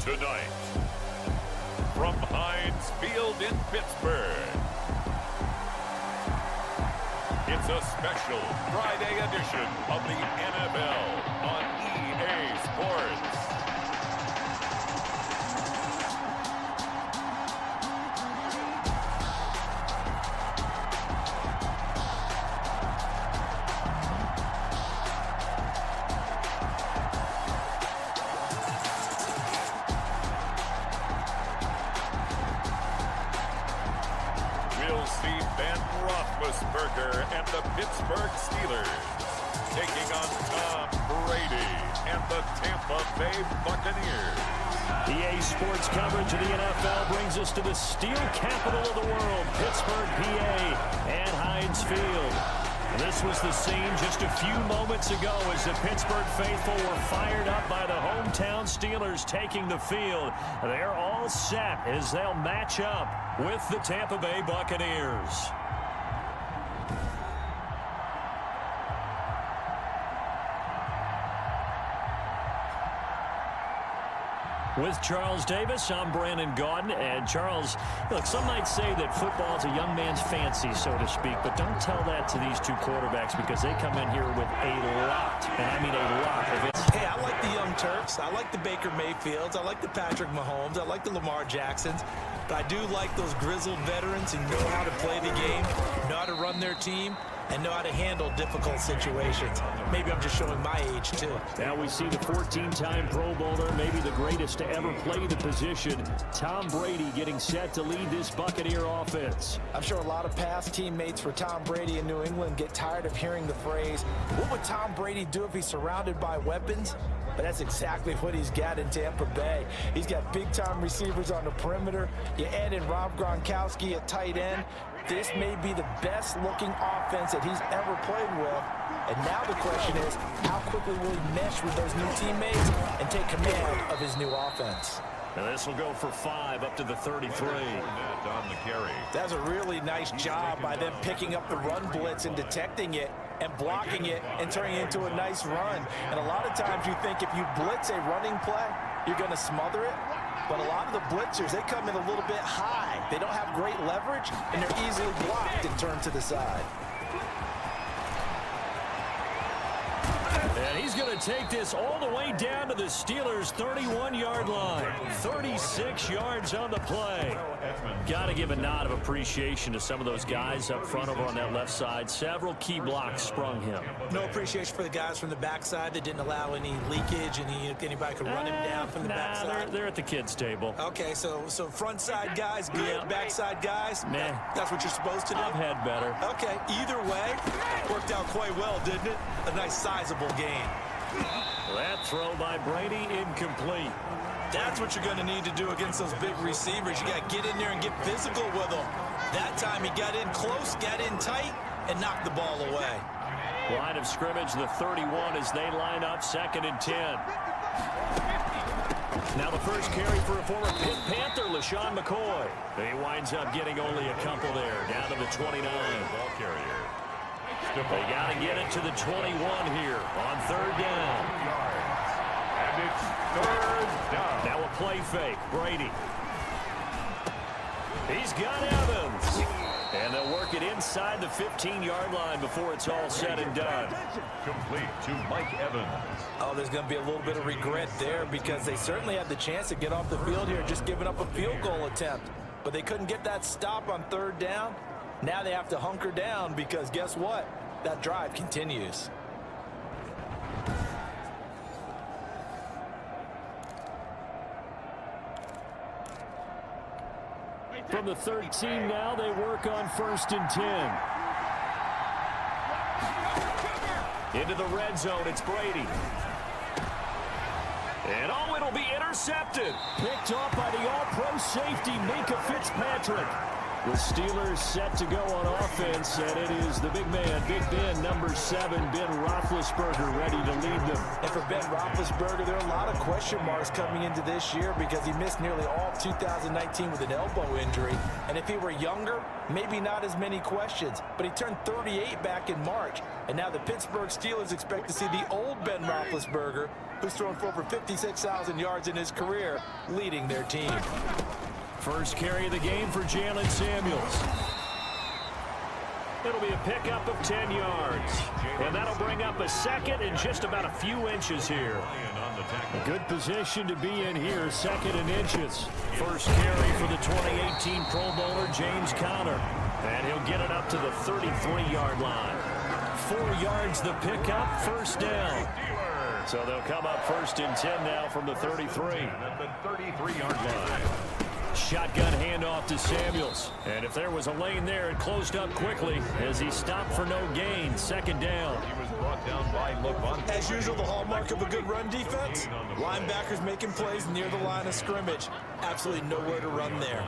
Tonight, from Heinz Field in Pittsburgh, it's a special Friday edition of the NFL on EA Sports. We'll see Ben Roethlisberger and the Pittsburgh Steelers taking on Tom Brady and the Tampa Bay Buccaneers. EA Sports coverage of the NFL brings us to the steel capital of the world, Pittsburgh, PA, and Heinz Field. This was the scene just a few moments ago as the Pittsburgh faithful were fired up by the hometown Steelers taking the field. They're all set as they'll match up with the Tampa Bay Buccaneers. With Charles Davis, I'm Brandon Gaudin. And Charles, look, some might say that football is a young man's fancy, so to speak, but don't tell that to these two quarterbacks because they come in here with a lot, and I mean a lot of it. Hey, I like the Young Turks. I like the Baker Mayfields. I like the Patrick Mahomes. I like the Lamar Jacksons. But I do like those grizzled veterans who know how to play the game, know how to run their team, and know how to handle difficult situations. Maybe I'm just showing my age, too. Now we see the 14-time Pro Bowler, maybe the greatest to ever play the position, Tom Brady getting set to lead this Buccaneer offense. I'm sure a lot of past teammates for Tom Brady in New England get tired of hearing the phrase, what would Tom Brady do if he's surrounded by weapons? But that's exactly what he's got in Tampa Bay. He's got big-time receivers on the perimeter. You add in Rob Gronkowski at tight end. This may be the best-looking offense that he's ever played with. And now the question is, how quickly will he mesh with those new teammates and take command of his new offense? And this will go for 5 up to the 33. On the carry. That's a really nice job by them picking up the run blitz and detecting it and blocking it and turning it into a nice run. And a lot of times you think if you blitz a running play, you're going to smother it. But a lot of the blitzers, they come in a little bit high. They don't have great leverage, and they're easily blocked and turned to the side. And he's going to take this all the way down to the Steelers' 31-yard line. 36 yards on the play. Got to give a nod of appreciation to some of those guys up front over on that left side. Several key blocks sprung him. No appreciation for the guys from the backside that didn't allow any leakage and anybody could run him down from the backside. They're at the kids' table. Okay, so front side guys good, Yeah. backside guys, Nah. That's what you're supposed to do? I've had better. Okay, either way, worked out quite well, didn't it? A nice sizable gain. That throw by Brady incomplete. That's what you're going to need to do against those big receivers. You got to get in there and get physical with them. That time he got in close, got in tight, and knocked the ball away. Line of scrimmage, the 31 as they line up 2nd and 10. Now the first carry for a former Pitt Panther, LaShawn McCoy. He winds up getting only a couple there, down to the 29. Ball carrier. They got to get it to the 21 here on 3rd down. And it's 3rd down. Now a play fake, Brady. He's got Evans. And they'll work it inside the 15-yard line before it's all said and done. Complete to Mike Evans. Oh, there's going to be a little bit of regret there because they certainly had the chance to get off the field here, just giving up a field goal attempt. But they couldn't get that stop on 3rd down. Now they have to hunker down because guess what? That drive continues. From the 13 now, they work on 1st and 10. Into the red zone, it's Brady. And oh, it'll be intercepted. Picked off by the all-pro safety, Minka Fitzpatrick. The Steelers set to go on offense, and it is the big man, Big Ben, number 7, Ben Roethlisberger, ready to lead them. And for Ben Roethlisberger, there are a lot of question marks coming into this year because he missed nearly all 2019 with an elbow injury. And if he were younger, maybe not as many questions. But he turned 38 back in March. And now the Pittsburgh Steelers expect to see the old Ben Roethlisberger, who's thrown for over 56,000 yards in his career, leading their team. First carry of the game for Jalen Samuels. It'll be a pickup of 10 yards. And that'll bring up a second and just about a few inches here. A good position to be in here, second and inches. First carry for the 2018 Pro Bowler, James Conner. And he'll get it up to the 33-yard line. 4 yards the pickup, first down. So they'll come up first and 10 now from the 33. At the 33-yard line. Shotgun handoff to Samuels. And if there was a lane there, it closed up quickly as he stopped for no gain. Second down. He was brought down by LeBron. As usual, the hallmark of a good run defense, linebackers making plays near the line of scrimmage. Absolutely nowhere to run there.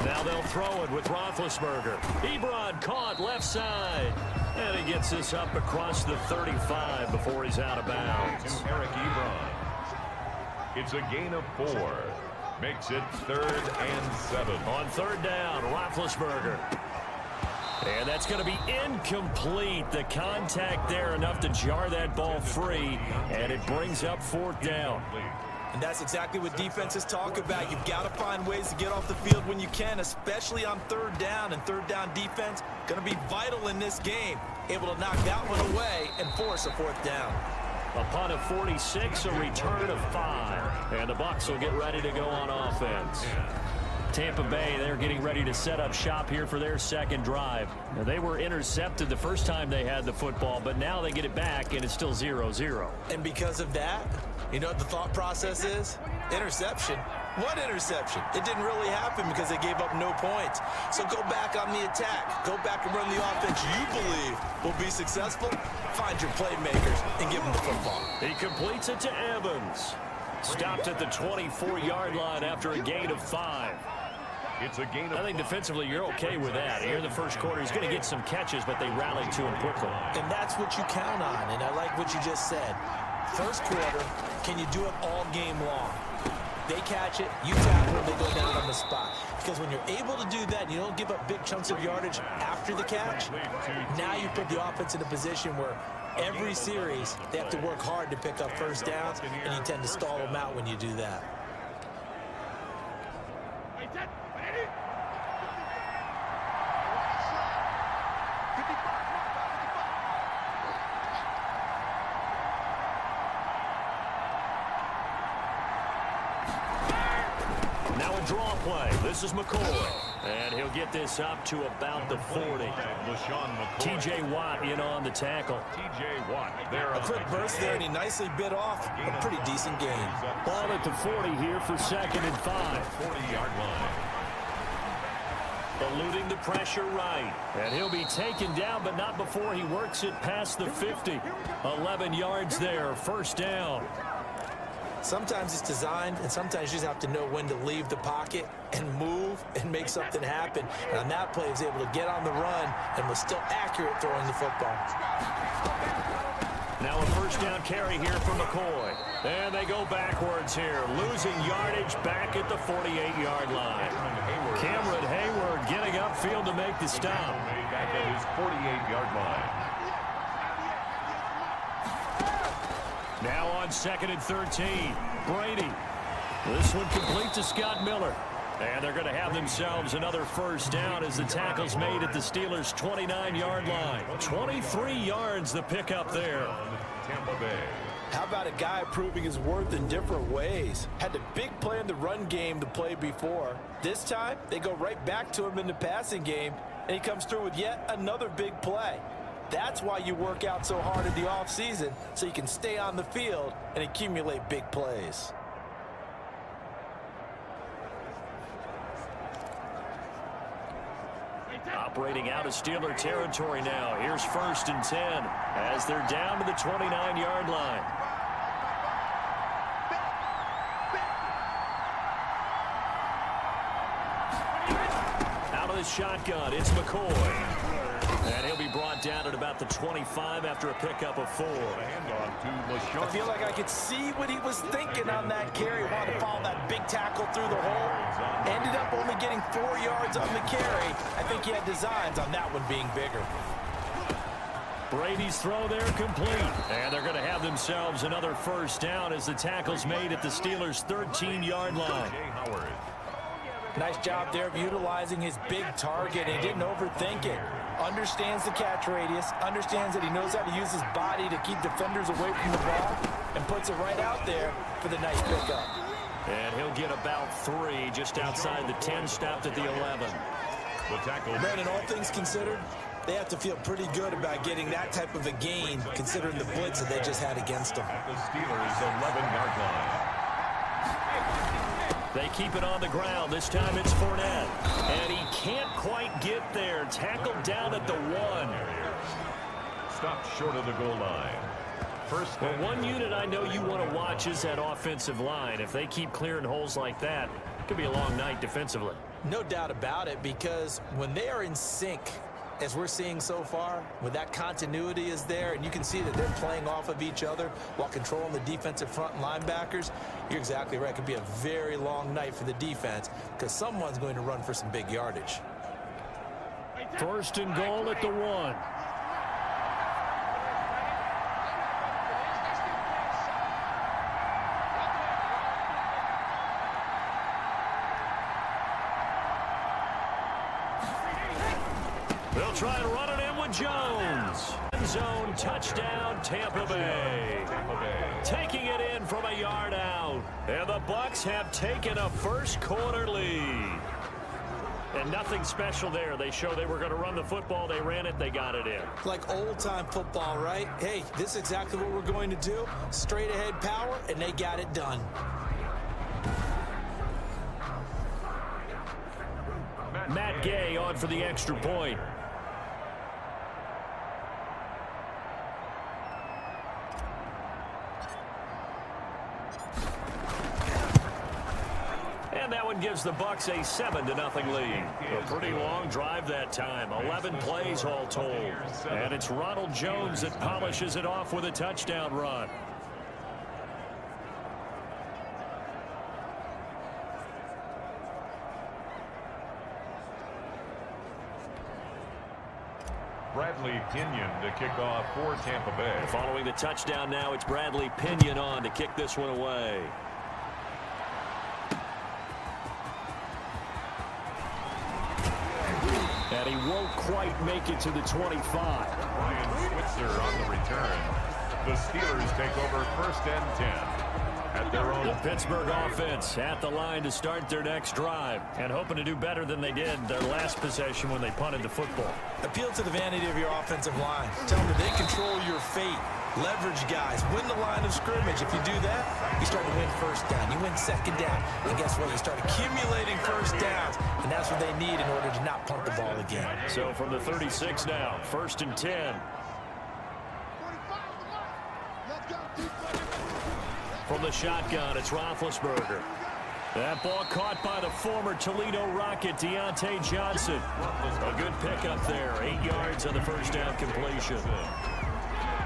Now they'll throw it with Roethlisberger. Ebron caught left side. And he gets this up across the 35 before he's out of bounds. Eric Ebron. It's a gain of 4. Makes it 3rd and 7. On third down, Roethlisberger. And that's going to be incomplete. The contact there enough to jar that ball free. And it brings up 4th down. And that's exactly what defenses talk about. You've got to find ways to get off the field when you can, especially on third down. And third down defense going to be vital in this game. Able to knock that one away and force a 4th down. A punt of 46, a return of 5. And the Bucs will get ready to go on offense. Tampa Bay, they're getting ready to set up shop here for their second drive. Now, they were intercepted the first time they had the football, but now they get it back, and it's still 0-0. And because of that, you know what the thought process is? Interception. What interception? It didn't really happen because they gave up no points. So go back on the attack. Go back and run the offense you believe will be successful. Find your playmakers and give them the football. He completes it to Evans. Stopped at the 24-yard line after a gain of 5. It's a gain of I think defensively you're okay with that. Here in the first quarter, he's going to get some catches, but they rallied to him quickly. And that's what you count on, and I like what you just said. First quarter, can you do it all game long? They catch it, you tackle it, they go down on the spot. Because when you're able to do that, and you don't give up big chunks of yardage after the catch, now you put the offense in a position where every series they have to work hard to pick up first downs, and you tend to stall them out when you do that. Now a draw play. This is McCoy. And he'll get this up to about the 40. T.J. Watt in on the tackle. T.J. Watt. There A quick burst there, and he nicely bit off a pretty decent gain. Ball at the 40 here for 2nd and 5. 40-yard line. Eluding the pressure right. And he'll be taken down, but not before he works it past the 50. 11 yards there, first down. Sometimes it's designed, and sometimes you just have to know when to leave the pocket and move and make something happen. And on that play, he was able to get on the run and was still accurate throwing the football. Now a first down carry here for McCoy. And they go backwards here, losing yardage back at the 48-yard line. Cameron Hayward getting upfield to make the stop. Back at his 48-yard line. Now on 2nd and 13, Brady. This one complete to Scott Miller. And they're going to have themselves another first down as the tackle's made at the Steelers' 29-yard line. 23 yards the pickup there. Tampa Bay. How about a guy proving his worth in different ways? Had a big play in the run game the play before. This time, they go right back to him in the passing game, and he comes through with yet another big play. That's why you work out so hard in the offseason, so you can stay on the field and accumulate big plays. Operating out of Steeler territory now. Here's 1st and 10 as they're down to the 29-yard line. his shotgun. It's McCoy. And he'll be brought down at about the 25 after a pickup of 4. I feel like I could see what he was thinking on that carry. Wanted to follow that big tackle through the hole. Ended up only getting 4 yards on the carry. I think he had designs on that one being bigger. Brady's throw there complete. And they're going to have themselves another first down as the tackle's made at the Steelers' 13-yard line. Nice job there of utilizing his big target. He didn't overthink it. Understands the catch radius, understands that he knows how to use his body to keep defenders away from the ball, and puts it right out there for the nice pickup. And he'll get about 3 just outside the 10, stopped at the 11. The tackle. Brandon, all things considered, they have to feel pretty good about getting that type of a gain, considering the blitz that they just had against them. At the Steelers' 11-yard line. They keep it on the ground. This time it's Fournette. And he can't quite get there. Tackled down at the 1. Stopped short of the goal line. First. Well, one unit I know you want to watch is that offensive line. If they keep clearing holes like that, it could be a long night defensively. No doubt about it, because when they are in sync, as we're seeing so far, when that continuity is there and you can see that they're playing off of each other while controlling the defensive front linebackers, you're exactly right. It could be a very long night for the defense because someone's going to run for some big yardage. First and goal at the 1. They'll try and run it in with Jones. End zone touchdown, Tampa Bay. Taking it in from a yard out. And the Bucs have taken a first quarter lead. And nothing special there. They showed they were going to run the football. They ran it. They got it in. Like old-time football, right? Hey, this is exactly what we're going to do. Straight ahead power, and they got it done. Matt Gay on for the extra point. And that one gives the Bucs a 7-0 lead. A pretty long drive that time. 11 plays all told. And it's Ronald Jones that polishes it off with a touchdown run. Bradley Pinion to kick off for Tampa Bay. Following the touchdown now, it's Bradley Pinion on to kick this one away. And he won't quite make it to the 25. Ryan Switzer on the return. The Steelers take over first and 10. At their own. The Pittsburgh offense at the line to start their next drive and hoping to do better than they did their last possession when they punted the football. Appeal to the vanity of your offensive line. Tell them that they control your fate. Leverage guys. Win the line of scrimmage. If you do that, you start to win first down. You win second down. And guess what? You start accumulating first downs. And that's what they need in order to not punt the ball again. So from the 36 now, first and 10. From the shotgun, it's Roethlisberger. That ball caught by the former Toledo Rocket, Deontay Johnson. A good pickup there. 8 yards on the first down completion.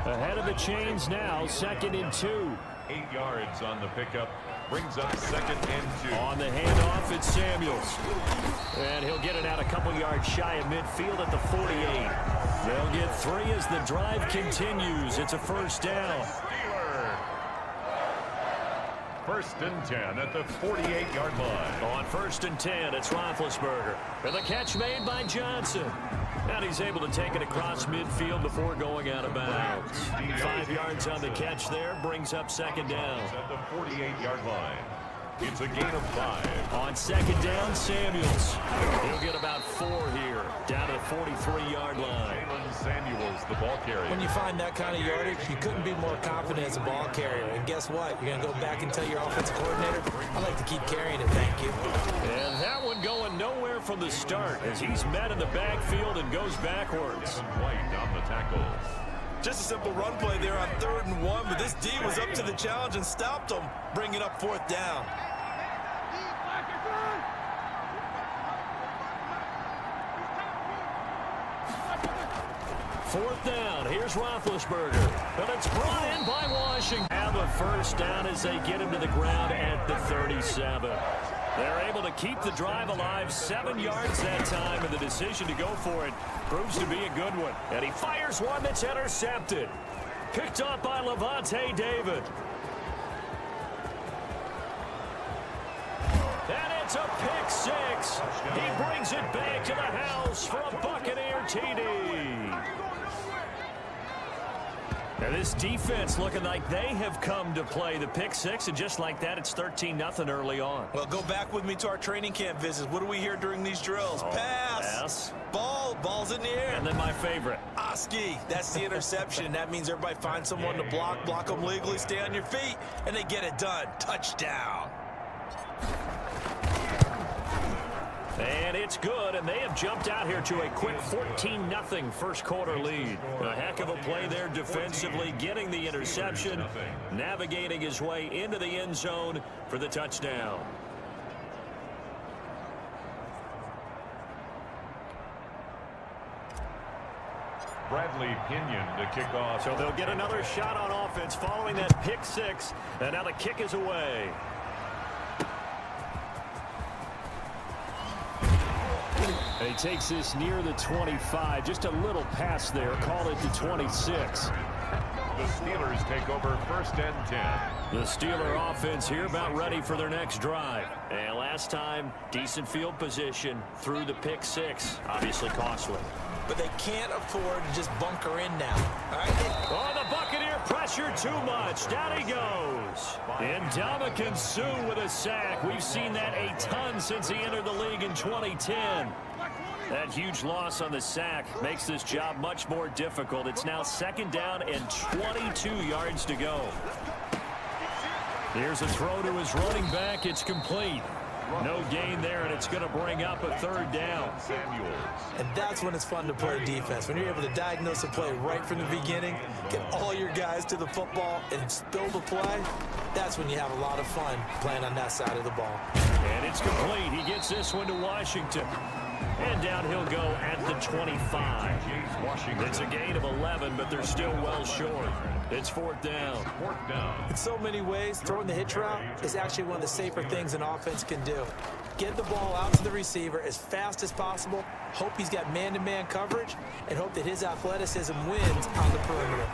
Ahead of the chains now, second and 2. 8 yards on the pickup. Brings up second and 2. On the handoff, it's Samuels. And he'll get it out a couple yards shy of midfield at the 48. They'll get 3 as the drive continues. It's a first down. First and 10 at the 48-yard line. On first and 10, it's Roethlisberger. And the catch made by Johnson. And he's able to take it across midfield before going out of bounds. 5 yards on the catch there, brings up second down. At the 48-yard line. It's a gain of 5. On second down, Samuels. He'll get about 4 here, down to the 43-yard line. Jalen Samuels, the ball carrier. When you find that kind of yardage, you couldn't be more confident as a ball carrier. And guess what? You're going to go back and tell your offensive coordinator, I like to keep carrying it, thank you. And that one going nowhere from the start as he's met in the backfield and goes backwards. White on the tackle. Just a simple run play there on 3rd and 1, but this D was up to the challenge and stopped him, bringing up 4th down. 4th down. Here's Roethlisberger. But it's brought in by Washington. Have a first down as they get him to the ground at the 37. They're able to keep the drive alive, 7 yards that time, and the decision to go for it proves to be a good one. And he fires one that's intercepted. Picked up by Levante David. And it's a pick six. He brings it back to the house for a Buccaneer TD. And this defense looking like they have come to play the pick six, and just like that, it's 13-0 early on. Well, go back with me to our training camp visits. What do we hear during these drills? Pass. Ball's in the air. And then my favorite. Oski. That's the interception. That means everybody finds someone to block them legally, stay on your feet, and they get it done. Touchdown. And it's good, and they have jumped out here to a quick 14-0 first quarter lead. A heck of a play there defensively, getting the interception, navigating his way into the end zone for the touchdown. Bradley Pinion to kick off. So they'll get another shot on offense following that pick six, and now the kick is away. And he takes this near the 25. Just a little pass there. Call it the 26. The Steelers take over 1st and 10. The Steeler offense here about ready for their next drive. And last time, decent field position through the pick six. Obviously costly. But they can't afford to just bunker in now. All right? Oh, the Buccaneer pressure too much. Down he goes. And Ndamukong Suh with a sack. We've seen that a ton since he entered the league in 2010. That huge loss on the sack makes this job much more difficult. It's now 2nd down and 22 yards to go. Here's a throw to his running back. It's complete. No gain there, and it's going to bring up a 3rd down. And that's when it's fun to play defense. When you're able to diagnose a play right from the beginning, get all your guys to the football, and spill the play, that's when you have a lot of fun playing on that side of the ball. And it's complete. He gets this one to Washington. And down he'll go at the 25. It's a gain of 11, but they're still well short. It's 4th down. In so many ways, throwing the hitch route is actually one of the safer things an offense can do. Get the ball out to the receiver as fast as possible, hope he's got man-to-man coverage, and hope that his athleticism wins on the perimeter.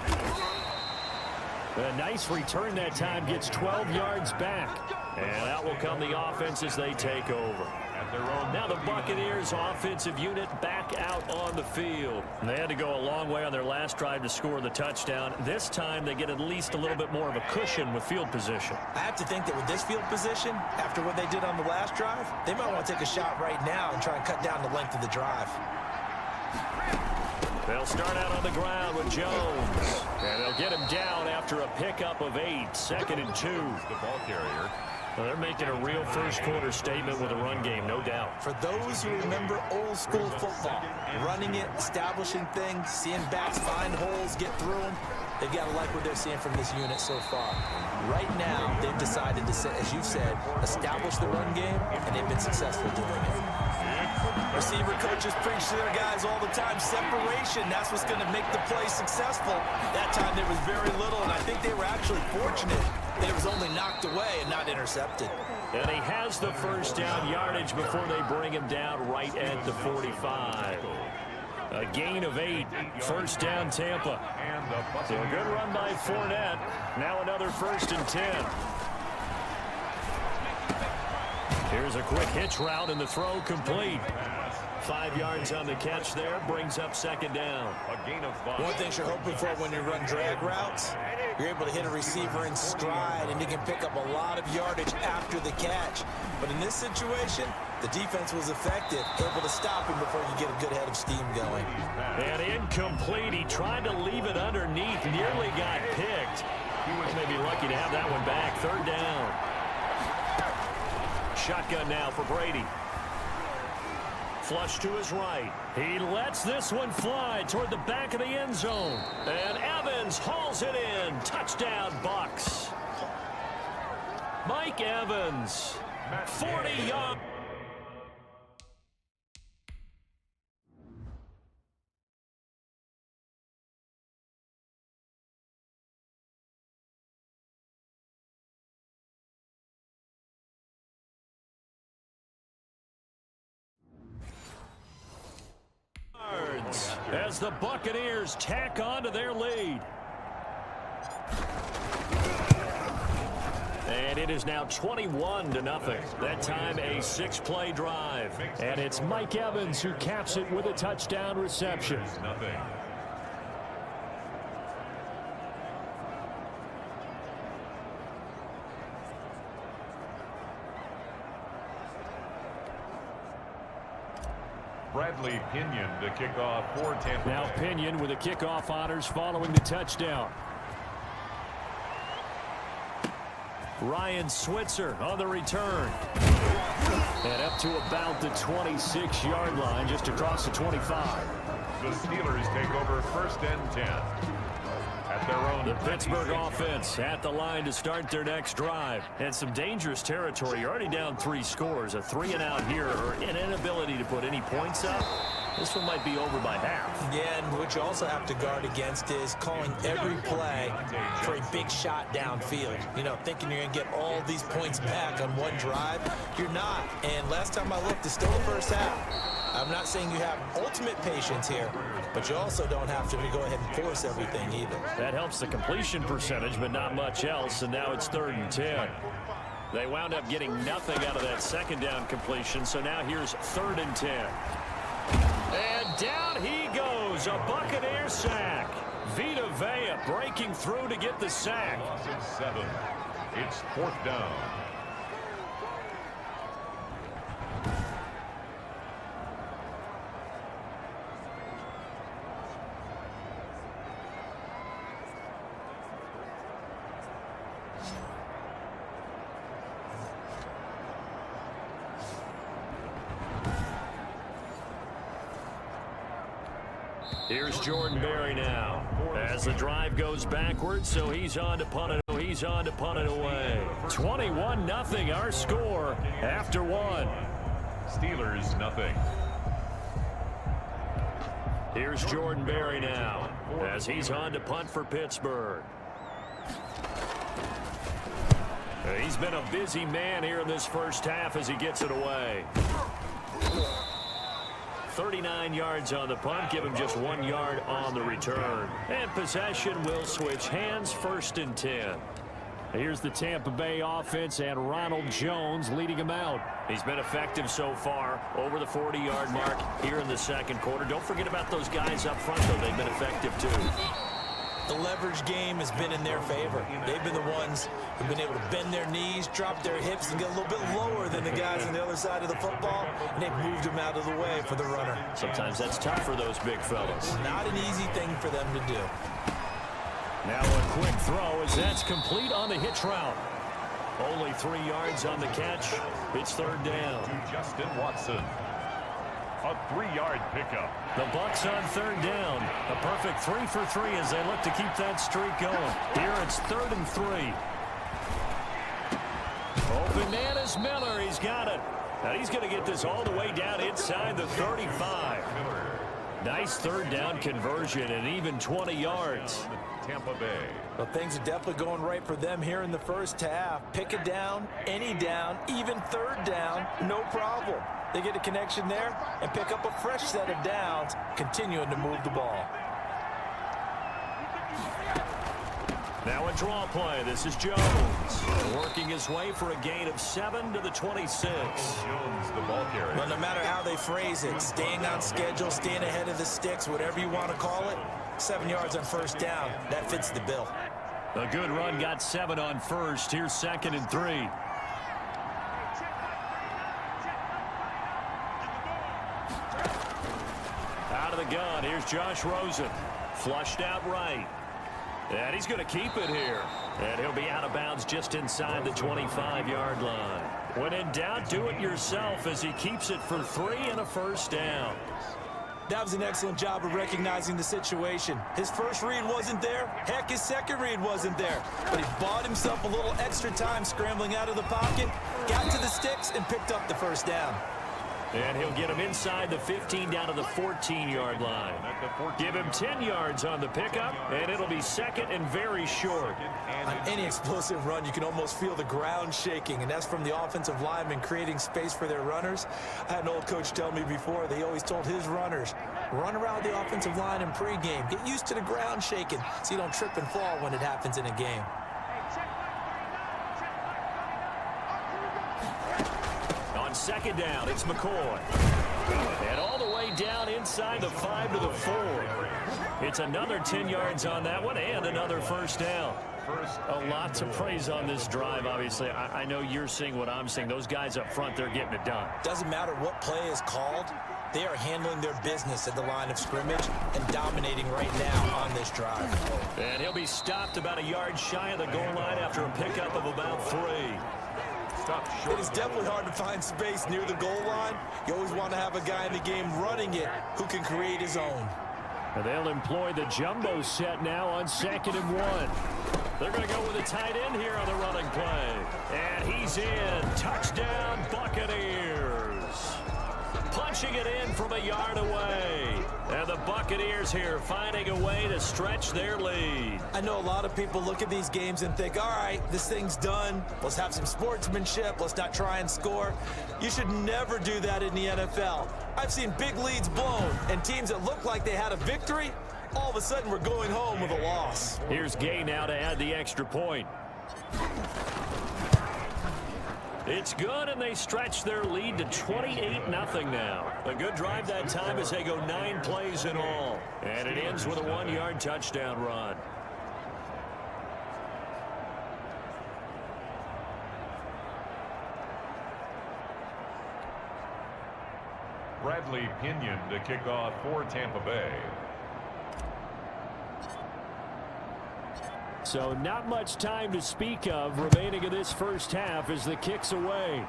A nice return that time, gets 12 yards back. And out will come the offense as they take over. Now the Buccaneers offensive unit back out on the field. They had to go a long way on their last drive to score the touchdown. This time they get at least a little bit more of a cushion with field position. I have to think that with this field position, after what they did on the last drive, they might want to take a shot right now and try and cut down the length of the drive. They'll start out on the ground with Jones. And they'll get him down after a pickup of 8. 2nd and 2. The ball carrier. Well, they're making a real first quarter statement with a run game, no doubt. For those who remember old school football, running it, establishing things, seeing backs find holes, get through them, they've got to like what they're seeing from this unit so far. Right now, they've decided to, as you said, establish the run game, and they've been successful doing it. Receiver coaches preach to their guys all the time. Separation, that's what's going to make the play successful. That time there was very little, and I think they were actually fortunate that it was only knocked away and not intercepted. And he has the first down yardage before they bring him down right at the 45. A gain of 8. First down, Tampa. So a good run by Fournette. Now another 1st and 10. Here's a quick hitch route, and the throw complete. 5 yards on the catch there, brings up 2nd down. A gain of 5. One thing you're hoping for when you run drag routes, you're able to hit a receiver in stride, and you can pick up a lot of yardage after the catch. But in this situation, the defense was effective, able to stop him before you get a good head of steam going. And incomplete. He tried to leave it underneath, nearly got picked. He was maybe lucky to have that one back. 3rd down. Shotgun now for Brady. Flush to his right. He lets this one fly toward the back of the end zone. And Evans hauls it in. Touchdown, Bucs. Mike Evans, 40 yards. points as the Buccaneers tack on to their lead. And it is now 21-0. That time a 6-play drive. And it's Mike Evans who caps it with a touchdown reception. Bradley Pinion to kick off for Tampa. Now Pinion with the kickoff honors following the touchdown. Ryan Switzer on the return. And up to about the 26-yard line, just across the 25. The Steelers take over 1st and 10. At their own. The Pittsburgh offense at the line to start their next drive. And some dangerous territory. You're already down 3 scores. A 3-and-out here, or an inability to put any points up. This one might be over by half. Yeah, and what you also have to guard against is calling every play for a big shot downfield. You know, thinking you're going to get all these points back on one drive. You're not. And last time I looked, it's still the first half. I'm not saying you have ultimate patience here, but you also don't have to go ahead and force everything either. That helps the completion percentage, but not much else, and now it's 3rd and 10. They wound up getting nothing out of that 2nd down completion, so now here's 3rd and 10. And down he goes, a Buccaneer sack. Vita Vea breaking through to get the sack. 7. It's 4th down. Here's Jordan Berry now as the drive goes backwards, so he's on to punt it. He's on to punt it away. 21-0 our score after 1. Steelers nothing. Here's Jordan Berry now as he's on to punt for Pittsburgh. He's been a busy man here in this first half as he gets it away. 39 yards on the punt, give him just 1 yard on the return. And possession will switch hands, 1st and 10. Here's the Tampa Bay offense and Ronald Jones leading him out. He's been effective so far over the 40-yard mark here in the 2nd quarter. Don't forget about those guys up front, though. They've been effective, too. The leverage game has been in their favor. They've been the ones who've been able to bend their knees, drop their hips, and get a little bit lower than the guys on the other side of the football, and they've moved them out of the way for the runner. Sometimes that's tough for those big fellas. Not an easy thing for them to do. Now a quick throw as that's complete on the hitch route. Only 3 yards on the catch. It's 3rd down. To Justin Watson. A 3-yard pickup. The Bucs on 3rd down. A perfect 3 for 3 as they look to keep that streak going. Here it's 3rd and 3. Oh, Bananas Miller, he's got it. Now he's going to get this all the way down inside the 35. Nice 3rd down conversion and even 20 yards. Tampa Bay. Well, things are definitely going right for them here in the first half. Pick a down, any down, even 3rd down, no problem. They get a connection there and pick up a fresh set of downs, continuing to move the ball. Now a draw play. This is Jones working his way for a gain of 7 to the 26. Jones, the ball carrier. Well, no matter how they phrase it, staying on schedule, staying ahead of the sticks, whatever you want to call it, 7 yards on 1st down, that fits the bill. A good run, got 7 on 1st. Here's 2nd and 3. Out of the gun, here's Josh Rosen. Flushed out right. And he's going to keep it here. And he'll be out of bounds just inside the 25-yard line. When in doubt, do it yourself as he keeps it for 3 and a 1st down. That was an excellent job of recognizing the situation. His first read wasn't there. Heck, his second read wasn't there. But he bought himself a little extra time scrambling out of the pocket, got to the sticks, and picked up the 1st down. And he'll get him inside the 15 down to the 14-yard line. Give him 10 yards on the pickup, and it'll be 2nd and very short. On any explosive run, you can almost feel the ground shaking, and that's from the offensive linemen creating space for their runners. I had an old coach tell me before, they always told his runners, Run around the offensive line in pregame. Get used to the ground shaking so you don't trip and fall when it happens in a game. On second down, it's McCoy. And all the way down inside the 5 to the 4. It's another 10 yards on that one and another first down. A lot to praise on this drive, obviously. I know you're seeing what I'm seeing. Those guys up front, they're getting it done. Doesn't matter what play is called. They are handling their business at the line of scrimmage and dominating right now on this drive. And he'll be stopped about a yard shy of the goal line after a pickup of about 3. It is definitely hard to find space near the goal line. You always want to have a guy in the game running it who can create his own. And they'll employ the jumbo set now on 2nd and 1. They're going to go with a tight end here on the running play. And he's in. Touchdown, Buccaneers. Punching it in from a yard away. And the Buccaneers here finding a way to stretch their lead. I know a lot of people look at these games and think, all right, this thing's done. Let's have some sportsmanship. Let's not try and score. You should never do that in the NFL. I've seen big leads blown and teams that look like they had a victory, all of a sudden we're going home with a loss. Here's Gay now to add the extra point. It's good, and they stretch their lead to 28-0 now. A good drive that time as they go 9 plays in all. And it ends with a 1-yard touchdown run. Bradley Pinion to kick off for Tampa Bay. So not much time to speak of remaining in this first half as the kick's away.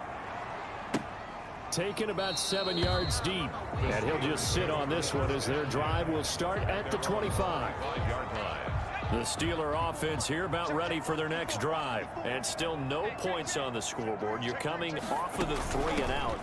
Taken about 7 yards deep. And he'll just sit on this one as their drive will start at the 25. The Steeler offense here about ready for their next drive. And still no points on the scoreboard. You're coming off of the 3 and out.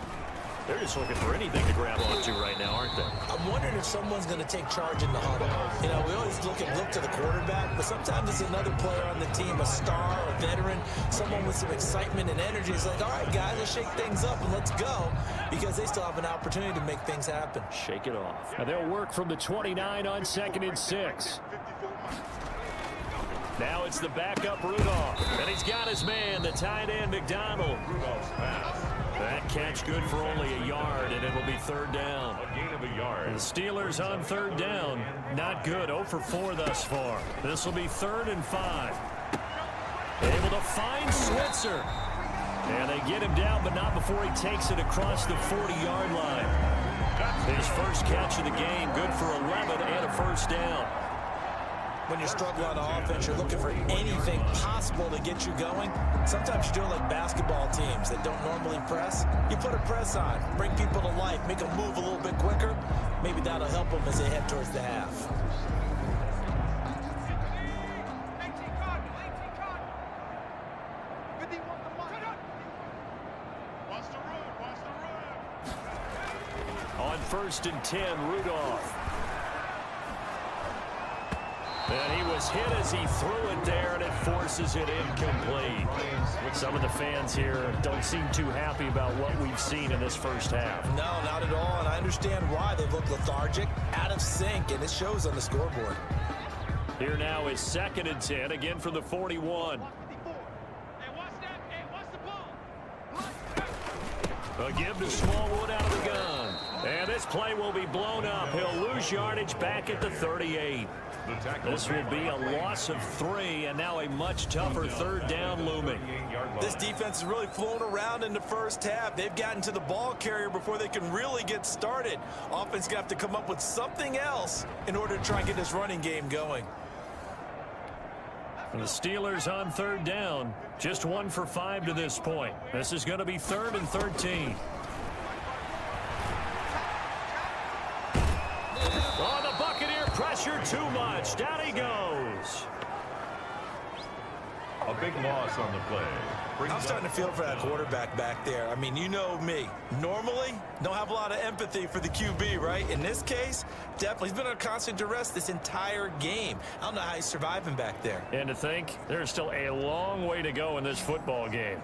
They're just looking for anything to grab onto right now, aren't they? I'm wondering if someone's going to take charge in the huddle. You know, we always look to the quarterback, but sometimes it's another player on the team, a star, a veteran, someone with some excitement and energy. It's like, all right, guys, let's shake things up and let's go, because they still have an opportunity to make things happen. Shake it off. And they'll work from the 29 on 2nd and 6. Now it's the backup Rudolph. And he's got his man, the tight end, McDonald. Rudolph's pass. That catch good for only a yard, and it will be 3rd down. A gain of a yard. The Steelers on 3rd down. Not good. 0 for 4 thus far. This will be 3rd and 5. Able to find Switzer. And they get him down, but not before he takes it across the 40-yard line. His first catch of the game, good for 11 and a first down. When you're struggling on offense, you're looking for anything possible to get you going. Sometimes you do it like basketball teams that don't normally press. You put a press on, bring people to life, make them move a little bit quicker. Maybe that'll help them as they head towards the half. On 1st and 10, Rudolph. And he was hit as he threw it there, and it forces it incomplete. Some of the fans here don't seem too happy about what we've seen in this first half. No, not at all, and I understand why. They've looked lethargic, out of sync, and it shows on the scoreboard. Here now is 2nd and 10, again from the 41. A give to Smallwood out of the gun. And this play will be blown up. He'll lose yardage back at the 38. This will be a loss of 3, and now a much tougher 3rd down looming. This defense has really flown around in the first half. They've gotten to the ball carrier before they can really get started. Offense going to have to come up with something else in order to try and get this running game going. And the Steelers on 3rd down, just 1 for 5 to this point. This is going to be 3rd and 13. Oh, the Buccaneer pressure too much. Down he goes. A big loss on the play. I'm starting to feel for that quarterback back there. I mean, you know me. Normally, don't have a lot of empathy for the QB, right? In this case, definitely. He's been under constant duress this entire game. I don't know how he's surviving back there. And to think, there's still a long way to go in this football game.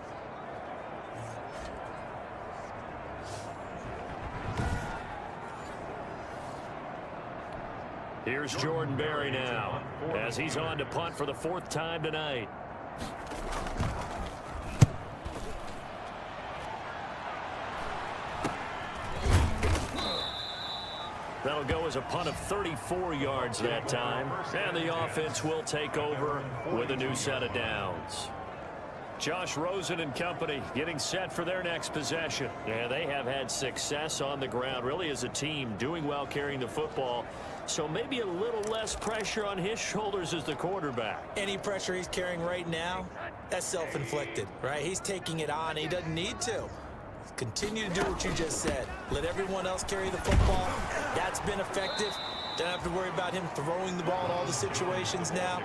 Here's Jordan Berry now, as he's on to punt for the 4th time tonight. That'll go as a punt of 34 yards that time. And the offense will take over with a new set of downs. Josh Rosen and company getting set for their next possession. Yeah, they have had success on the ground, really as a team, doing well carrying the football. So maybe a little less pressure on his shoulders as the quarterback. Any pressure he's carrying right now, that's self-inflicted, right? He's taking it on. He doesn't need to. Continue to do what you just said. Let everyone else carry the football. That's been effective. Don't have to worry about him throwing the ball in all the situations now.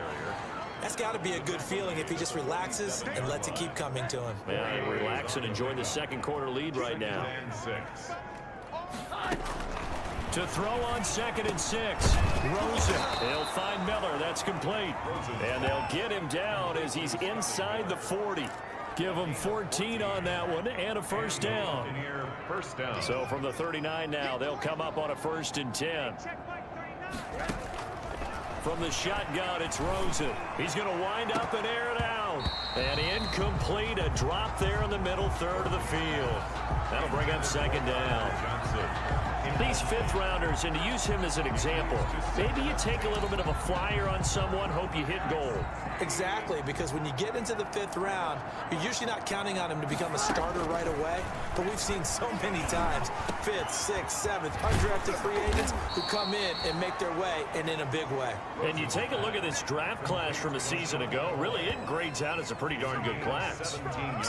That's got to be a good feeling if he just relaxes and lets it keep coming to him. Yeah, relax and enjoy the second quarter lead right now. To throw on 2nd and 6. Rosen. They'll find Miller. That's complete. And they'll get him down as he's inside the 40. Give him 14 on that one and a first down. So from the 39 now, they'll come up on a 1st and 10. From the shotgun, it's Rosen. He's going to wind up and air it out. And incomplete, a drop there in the middle third of the field. That'll bring up 2nd down. These 5th-rounders, and to use him as an example, maybe you take a little bit of a flyer on someone, hope you hit goal. Exactly, because when you get into the 5th round, you're usually not counting on him to become a starter right away. But we've seen so many times, 5th, 6th, 7th, undrafted free agents who come in and make their way, and in a big way. And you take a look at this draft class from a season ago, really it grades out as a pretty darn good class.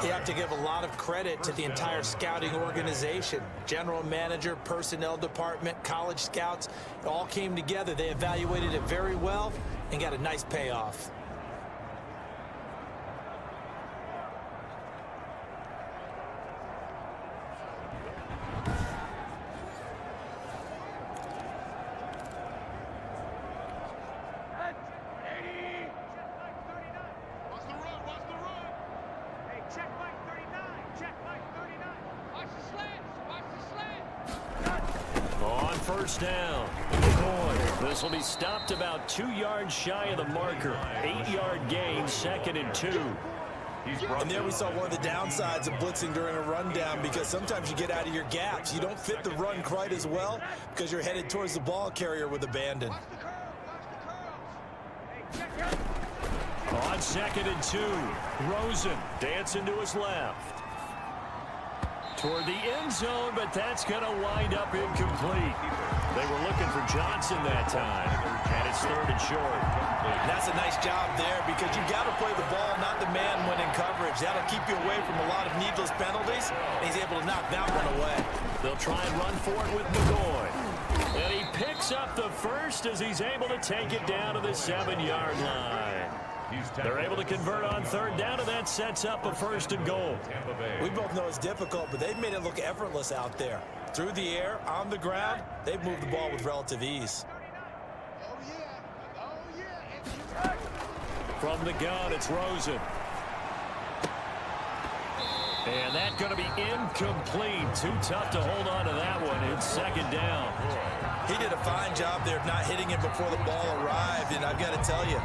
You have to give a lot of credit to the entire scouting organization. General manager, personnel department, college scouts, it all came together. They evaluated it very well and got a nice payoff. First down. This will be stopped about 2 yards shy of the marker. 8-yard gain, 2nd and 2. And there we saw one of the downsides of blitzing during a rundown, because sometimes you get out of your gaps. You don't fit the run quite as well because you're headed towards the ball carrier with abandon. On 2nd and 2, Rosen dancing to his left. Toward the end zone, but that's going to wind up incomplete. They were looking for Johnson that time, and it's 3rd and short. That's a nice job there, because you got to play the ball, not the man when in coverage. That'll keep you away from a lot of needless penalties, and he's able to knock that one away. They'll try and run for it with McCoy. And he picks up the first as he's able to take it down to the 7-yard line. They're able to convert on 3rd down, and that sets up a 1st and goal. We both know it's difficult, but they've made it look effortless out there. Through the air, on the ground, they've moved the ball with relative ease. From the gun, it's Rosen. And that's going to be incomplete. Too tough to hold on to that one. It's 2nd down. He did a fine job there of not hitting him before the ball arrived, and I've got to tell you,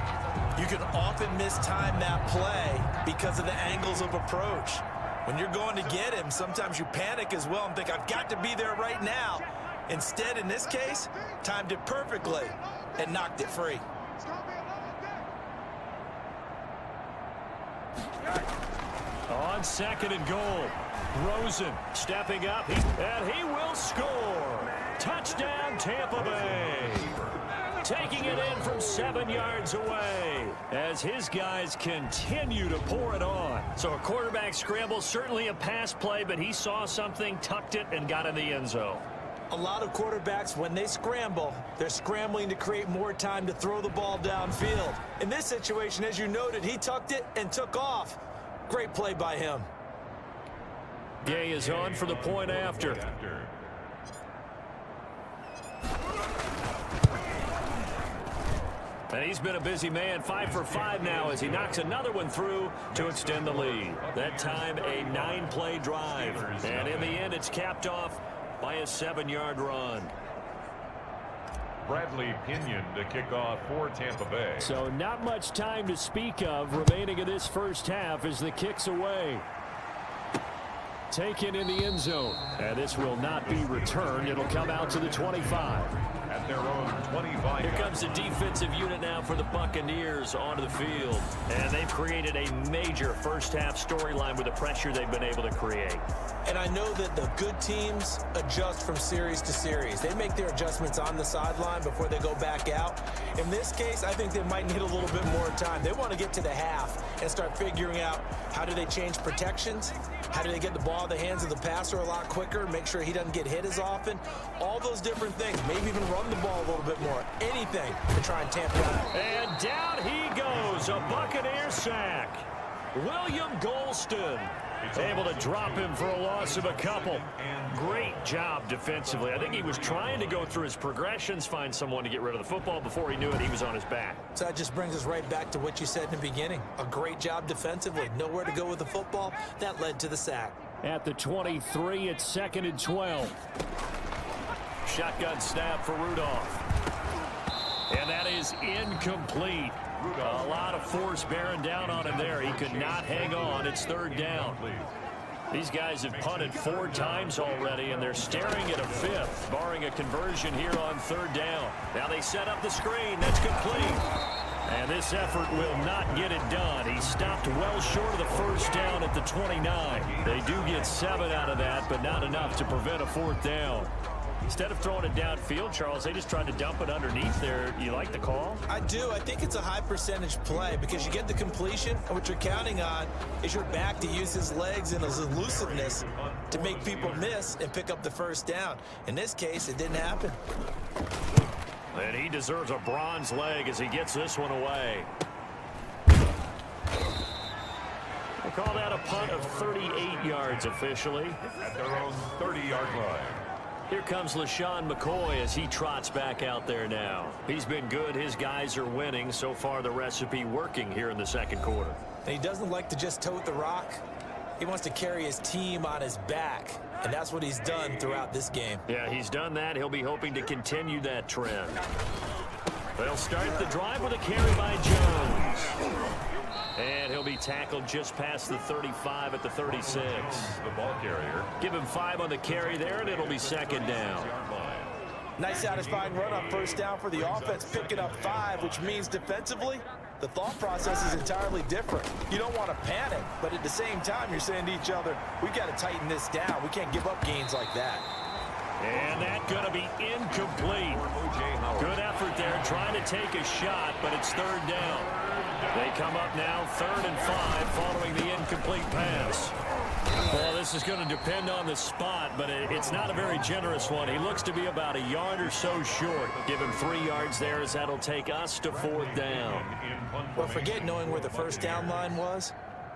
you can often mistime that play because of the angles of approach. When you're going to get him, sometimes you panic as well and think, I've got to be there right now. Instead, in this case, timed it perfectly and knocked it free. On 2nd and goal, Rosen stepping up, and he will score. Touchdown, Tampa Bay. Taking it in from 7 yards away as his guys continue to pour it on. So a quarterback scramble, certainly a pass play, but he saw something, tucked it, and got in the end zone. A lot of quarterbacks, when they scramble, they're scrambling to create more time to throw the ball downfield. In this situation, as you noted, he tucked it and took off. Great play by him. Gay is on for the point after. And he's been a busy man, 5 for 5 now as he knocks another one through to extend the lead. That time a 9-play drive. And in the end, it's capped off by a 7-yard run. Bradley Pinion to kick off for Tampa Bay. So not much time to speak of remaining in this first half as the kick's away. Taken in the end zone. And this will not be returned. It'll come out to the 25. At their own 25. Here comes the defensive unit now for the Buccaneers onto the field. And they've created a major first-half storyline with the pressure they've been able to create. And I know that the good teams adjust from series to series. They make their adjustments on the sideline before they go back out. In this case, I think they might need a little bit more time. They want to get to the half and start figuring out how do they change protections, how do they get the ball in the hands of the passer a lot quicker, make sure he doesn't get hit as often, all those different things. Maybe even run the ball a little bit more. Anything to try and tamp down. And down he goes, a Buccaneer sack. William Golston able to drop him for a loss of a couple. Great job defensively. I think he was trying to go through his progressions, find someone to get rid of the football. Before he knew it, he was on his back. So that just brings us right back to what you said in the beginning. A great job defensively. Nowhere to go with the football. That led to the sack. At the 23, it's 2nd and 12. Shotgun snap for Rudolph. And that is incomplete. A lot of force bearing down on him there. He could not hang on. It's 3rd down. These guys have punted 4 times already, and they're staring at a 5th, barring a conversion here on 3rd down. Now they set up the screen. That's complete. And this effort will not get it done. He stopped well short of the 1st down at the 29. They do get 7 out of that, but not enough to prevent a 4th down. Instead of throwing it downfield, Charles, they just tried to dump it underneath there. You like the call? I do. I think it's a high percentage play because you get the completion, and what you're counting on is your back to use his legs and his elusiveness to make people miss and pick up the 1st down. In this case, it didn't happen. And he deserves a bronze leg as he gets this one away. We'll call that a punt of 38 yards officially. At their own 30-yard line. Here comes LaShawn McCoy as he trots back out there now. He's been good. His guys are winning. So far, the recipe working here in the 2nd quarter. And he doesn't like to just tote the rock. He wants to carry his team on his back, and that's what he's done throughout this game. Yeah, he's done that. He'll be hoping to continue that trend. They'll start the drive with a carry by Jones. And he'll be tackled just past the 35 at the 36. The ball carrier. Give him 5 on the carry there, and it'll be 2nd down. Nice satisfying run on 1st down for the offense, picking up 5, which means defensively, the thought process is entirely different. You don't want to panic, but at the same time, you're saying to each other, we've got to tighten this down. We can't give up gains like that. And that's going to be incomplete. Good effort there, trying to take a shot, but it's 3rd down. They come up now 3rd and 5 following the incomplete pass. Well, this is going to depend on the spot, but it's not a very generous one. He looks to be about a yard or so short. Give him 3 yards there as that'll take us to 4th down. Well, forget knowing where the 1st down line was.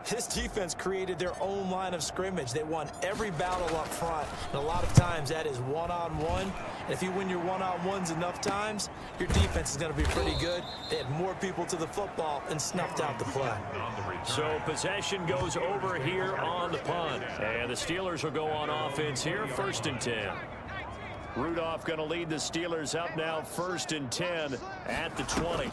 This defense created their own line of scrimmage. They won every battle up front, and a lot of times that is one-on-one. And if you win your one-on-ones enough times, your defense is going to be pretty good. They had more people to the football and snuffed out the play. So possession goes over here on the punt. And the Steelers will go on offense here, 1st and 10. Rudolph going to lead the Steelers up now, 1st and 10 at the 20.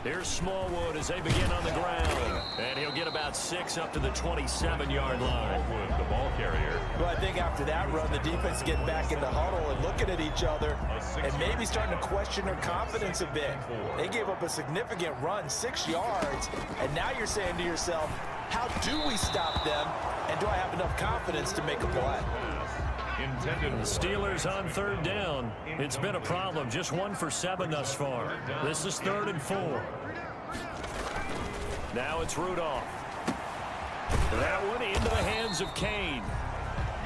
Here's Smallwood as they begin on the ground. And he'll get about 6 up to the 27-yard line. The ball carrier. Well, I think after that run, the defense is getting back in the huddle and looking at each other and maybe starting to question their confidence a bit. They gave up a significant run, 6 yards, and now you're saying to yourself, how do we stop them, and do I have enough confidence to make a play? The Steelers on 3rd down. It's been a problem. Just 1 for 7 thus far. This is 3rd and 4. Now it's Rudolph. That one into the hands of Kane.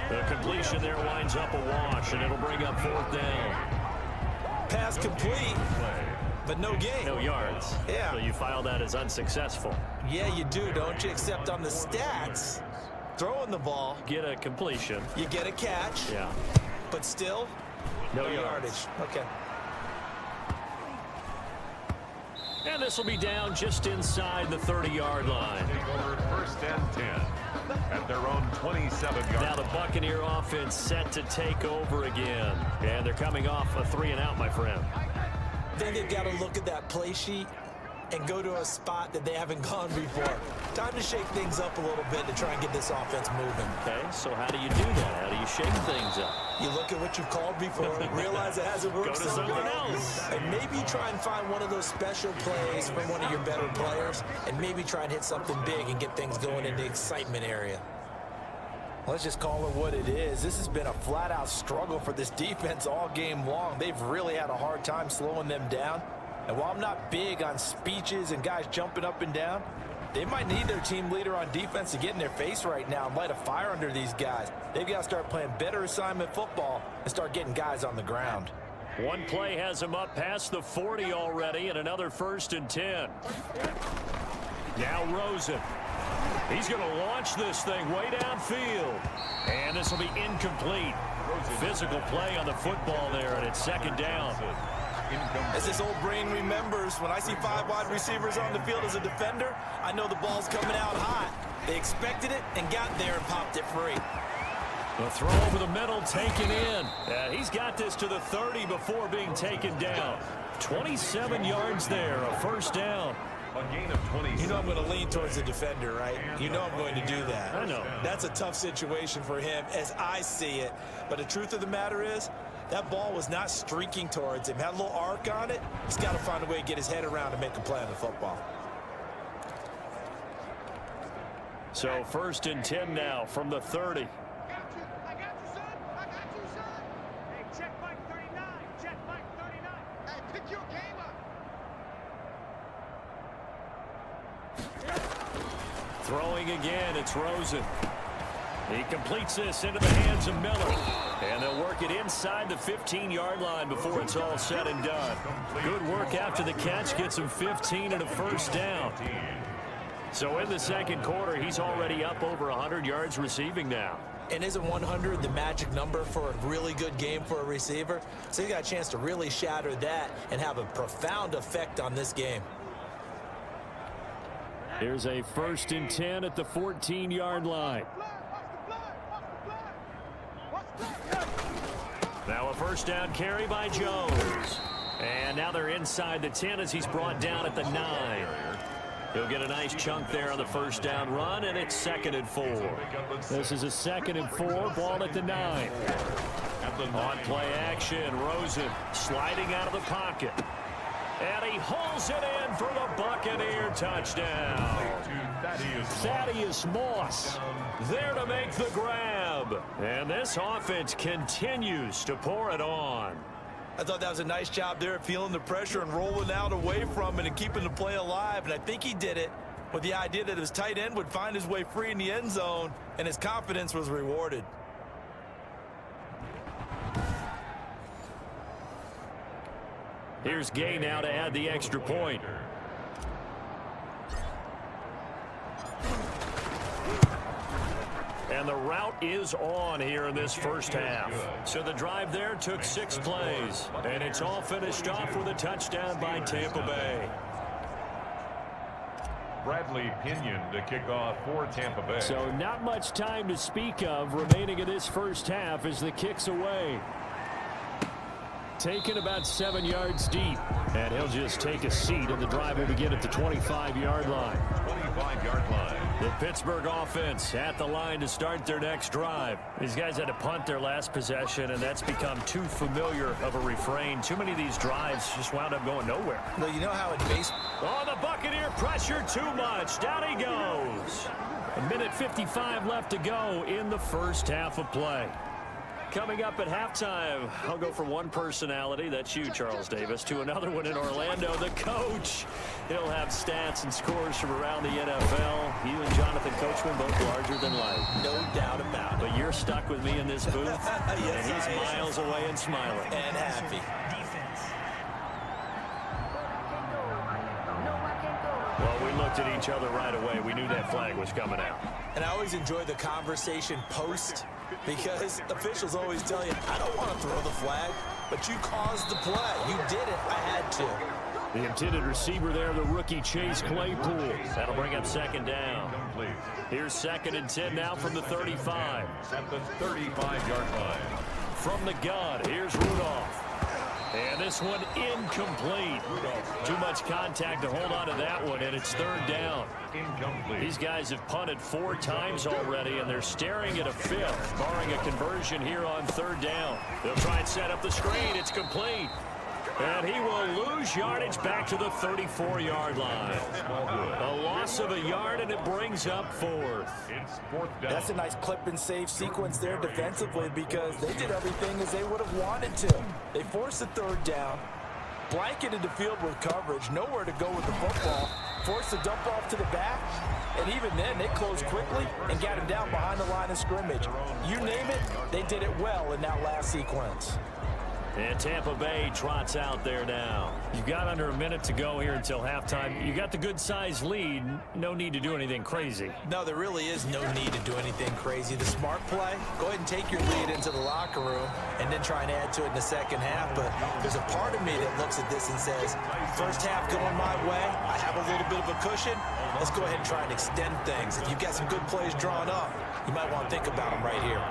The completion there winds up a wash, and it'll bring up 4th down. Pass complete, but no gain. No yards. Yeah. So you file that as unsuccessful. Yeah, you do, don't you? Except on the stats, throwing the ball, Get a completion. you get a catch, Yeah. but still, No yardage. yards. Okay. And this will be down just inside the 30-yard line. Take over 1st and 10 at their own 27-yard. Now the Buccaneer offense set to take over again. And they're coming off a 3-and-out, my friend. I think they've got to look at that play sheet and go to a spot that they haven't gone before. Time to shake things up a little bit to try and get this offense moving. Okay, so how do you do that? How do you shake things up? You look at what you've called before, realize it hasn't worked. Go to someone else. And maybe you try and find one of those special plays from one of your better players, and maybe try and hit something big and get things going in the excitement area. Let's just call it what it is. This has been a flat-out struggle for this defense all game long. They've really had a hard time slowing them down. And while I'm not big on speeches and guys jumping up and down, they might need their team leader on defense to get in their face right now and light a fire under these guys. They've got to start playing better assignment football and start getting guys on the ground. One play has him up past the 40 already, and another 1st and 10. Now Rosen. He's going to launch this thing way downfield. And this will be incomplete. Physical play on the football there, and it's 2nd down. As this old brain remembers, when I see 5 wide receivers on the field as a defender, I know the ball's coming out hot. They expected it and got there and popped it free. The throw over the middle taken in. He's got this to the 30 before being taken down. 27 yards there, a 1st down. A gain of 20. You know I'm going to lean towards the defender, right? You know I'm going to do that. I know. That's a tough situation for him as I see it. But the truth of the matter is, that ball was not streaking towards him. Had a little arc on it. He's got to find a way to get his head around and make a play on the football. So 1st and 10 now from the 30. I got you, son. I got you, son. Hey, check Mike 39. Check Mike 39. Hey, pick your game up. Throwing again, it's Rosen. He completes this into the hands of Miller. And they'll work it inside the 15-yard line before it's all said and done. Good work after the catch. Gets him 15 and a 1st down. So in the 2nd quarter, he's already up over 100 yards receiving now. And isn't 100 the magic number for a really good game for a receiver? So you got a chance to really shatter that and have a profound effect on this game. Here's a 1st and 10 at the 14-yard line. Now a 1st down carry by Jones. And now they're inside the 10 as he's brought down at the 9. He'll get a nice chunk there on the 1st down run, and it's 2nd and 4. This is a 2nd and 4, ball at the 9. On play action, Rosen sliding out of the pocket. And he hauls it in for the Buccaneer touchdown. Thaddeus Moss there to make the grab. And this offense continues to pour it on. I thought that was a nice job there at feeling the pressure and rolling out away from it and keeping the play alive. And I think he did it with the idea that his tight end would find his way free in the end zone, and his confidence was rewarded. Here's Gay now to add the extra point. And the route is on here in this 1st half. So the drive there took 6 plays. And it's all finished off with a touchdown by Tampa Bay. Bradley Pinion to kick off for Tampa Bay. So not much time to speak of remaining in this 1st half as the kick's away. Taken about 7 yards deep. And he'll just take a seat, and the drive will begin at the 25-yard line. 25-yard line. The Pittsburgh offense at the line to start their next drive. These guys had to punt their last possession, and that's become too familiar of a refrain. Too many of these drives just wound up going nowhere. Well, you know how in baseball... Oh, the Buccaneer pressure too much. Down he goes. A minute 55 left to go in the 1st half of play. Coming up at halftime, I'll go from one personality, that's you, Charles Davis, to another one in Orlando, the coach. He'll have stats and scores from around the NFL. You and Jonathan Coachman both larger than life. No doubt about it. But you're stuck with me in this booth, yes, and he's miles away and smiling. And happy. Well, we looked at each other right away. We knew that flag was coming out. And I always enjoy the conversation post, because officials always tell you, I don't want to throw the flag, but you caused the play. You did it. I had to. The intended receiver there, the rookie Chase Claypool. That'll bring up 2nd down. Here's 2nd and 10 now from the 35. At the 35-yard line. From the gun, here's Rudolph. And this one incomplete. Too much contact to hold on to that one, and it's third down. Incomplete. These guys have punted 4 times already, and they're staring at a 5th, barring a conversion here on third down. They'll try and set up the screen. It's complete. And he will lose yardage back to the 34-yard line. A loss of a yard, and it brings up 4th. It's 4th down. That's a nice clip and save sequence there defensively because they did everything as they would have wanted to. They forced the third down, blanketed the field with coverage, nowhere to go with the football, forced the dump off to the back, and even then they closed quickly and got him down behind the line of scrimmage. You name it, they did it well in that last sequence. And Tampa Bay trots out there now. You've got under a minute to go here until halftime. You got the good-sized lead. No need to do anything crazy. No, there really is no need to do anything crazy. The smart play, go ahead and take your lead into the locker room and then try and add to it in the second half. But there's a part of me that looks at this and says, first half going my way, I have a little bit of a cushion. Let's go ahead and try and extend things. If you've got some good plays drawn up, you might want to think about them right here.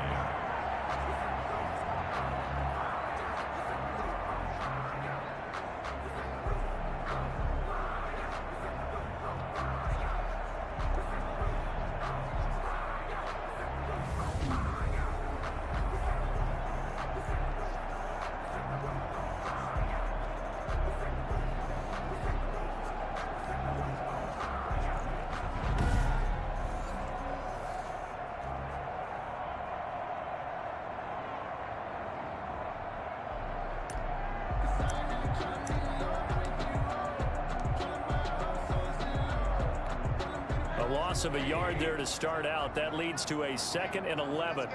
A loss of a yard there to start out. That leads to a 2nd and 11.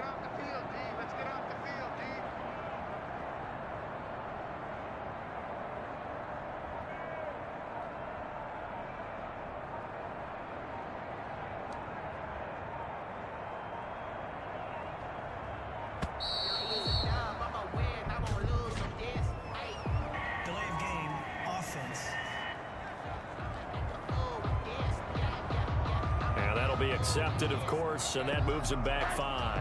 Be accepted, of course, and that moves him back 5.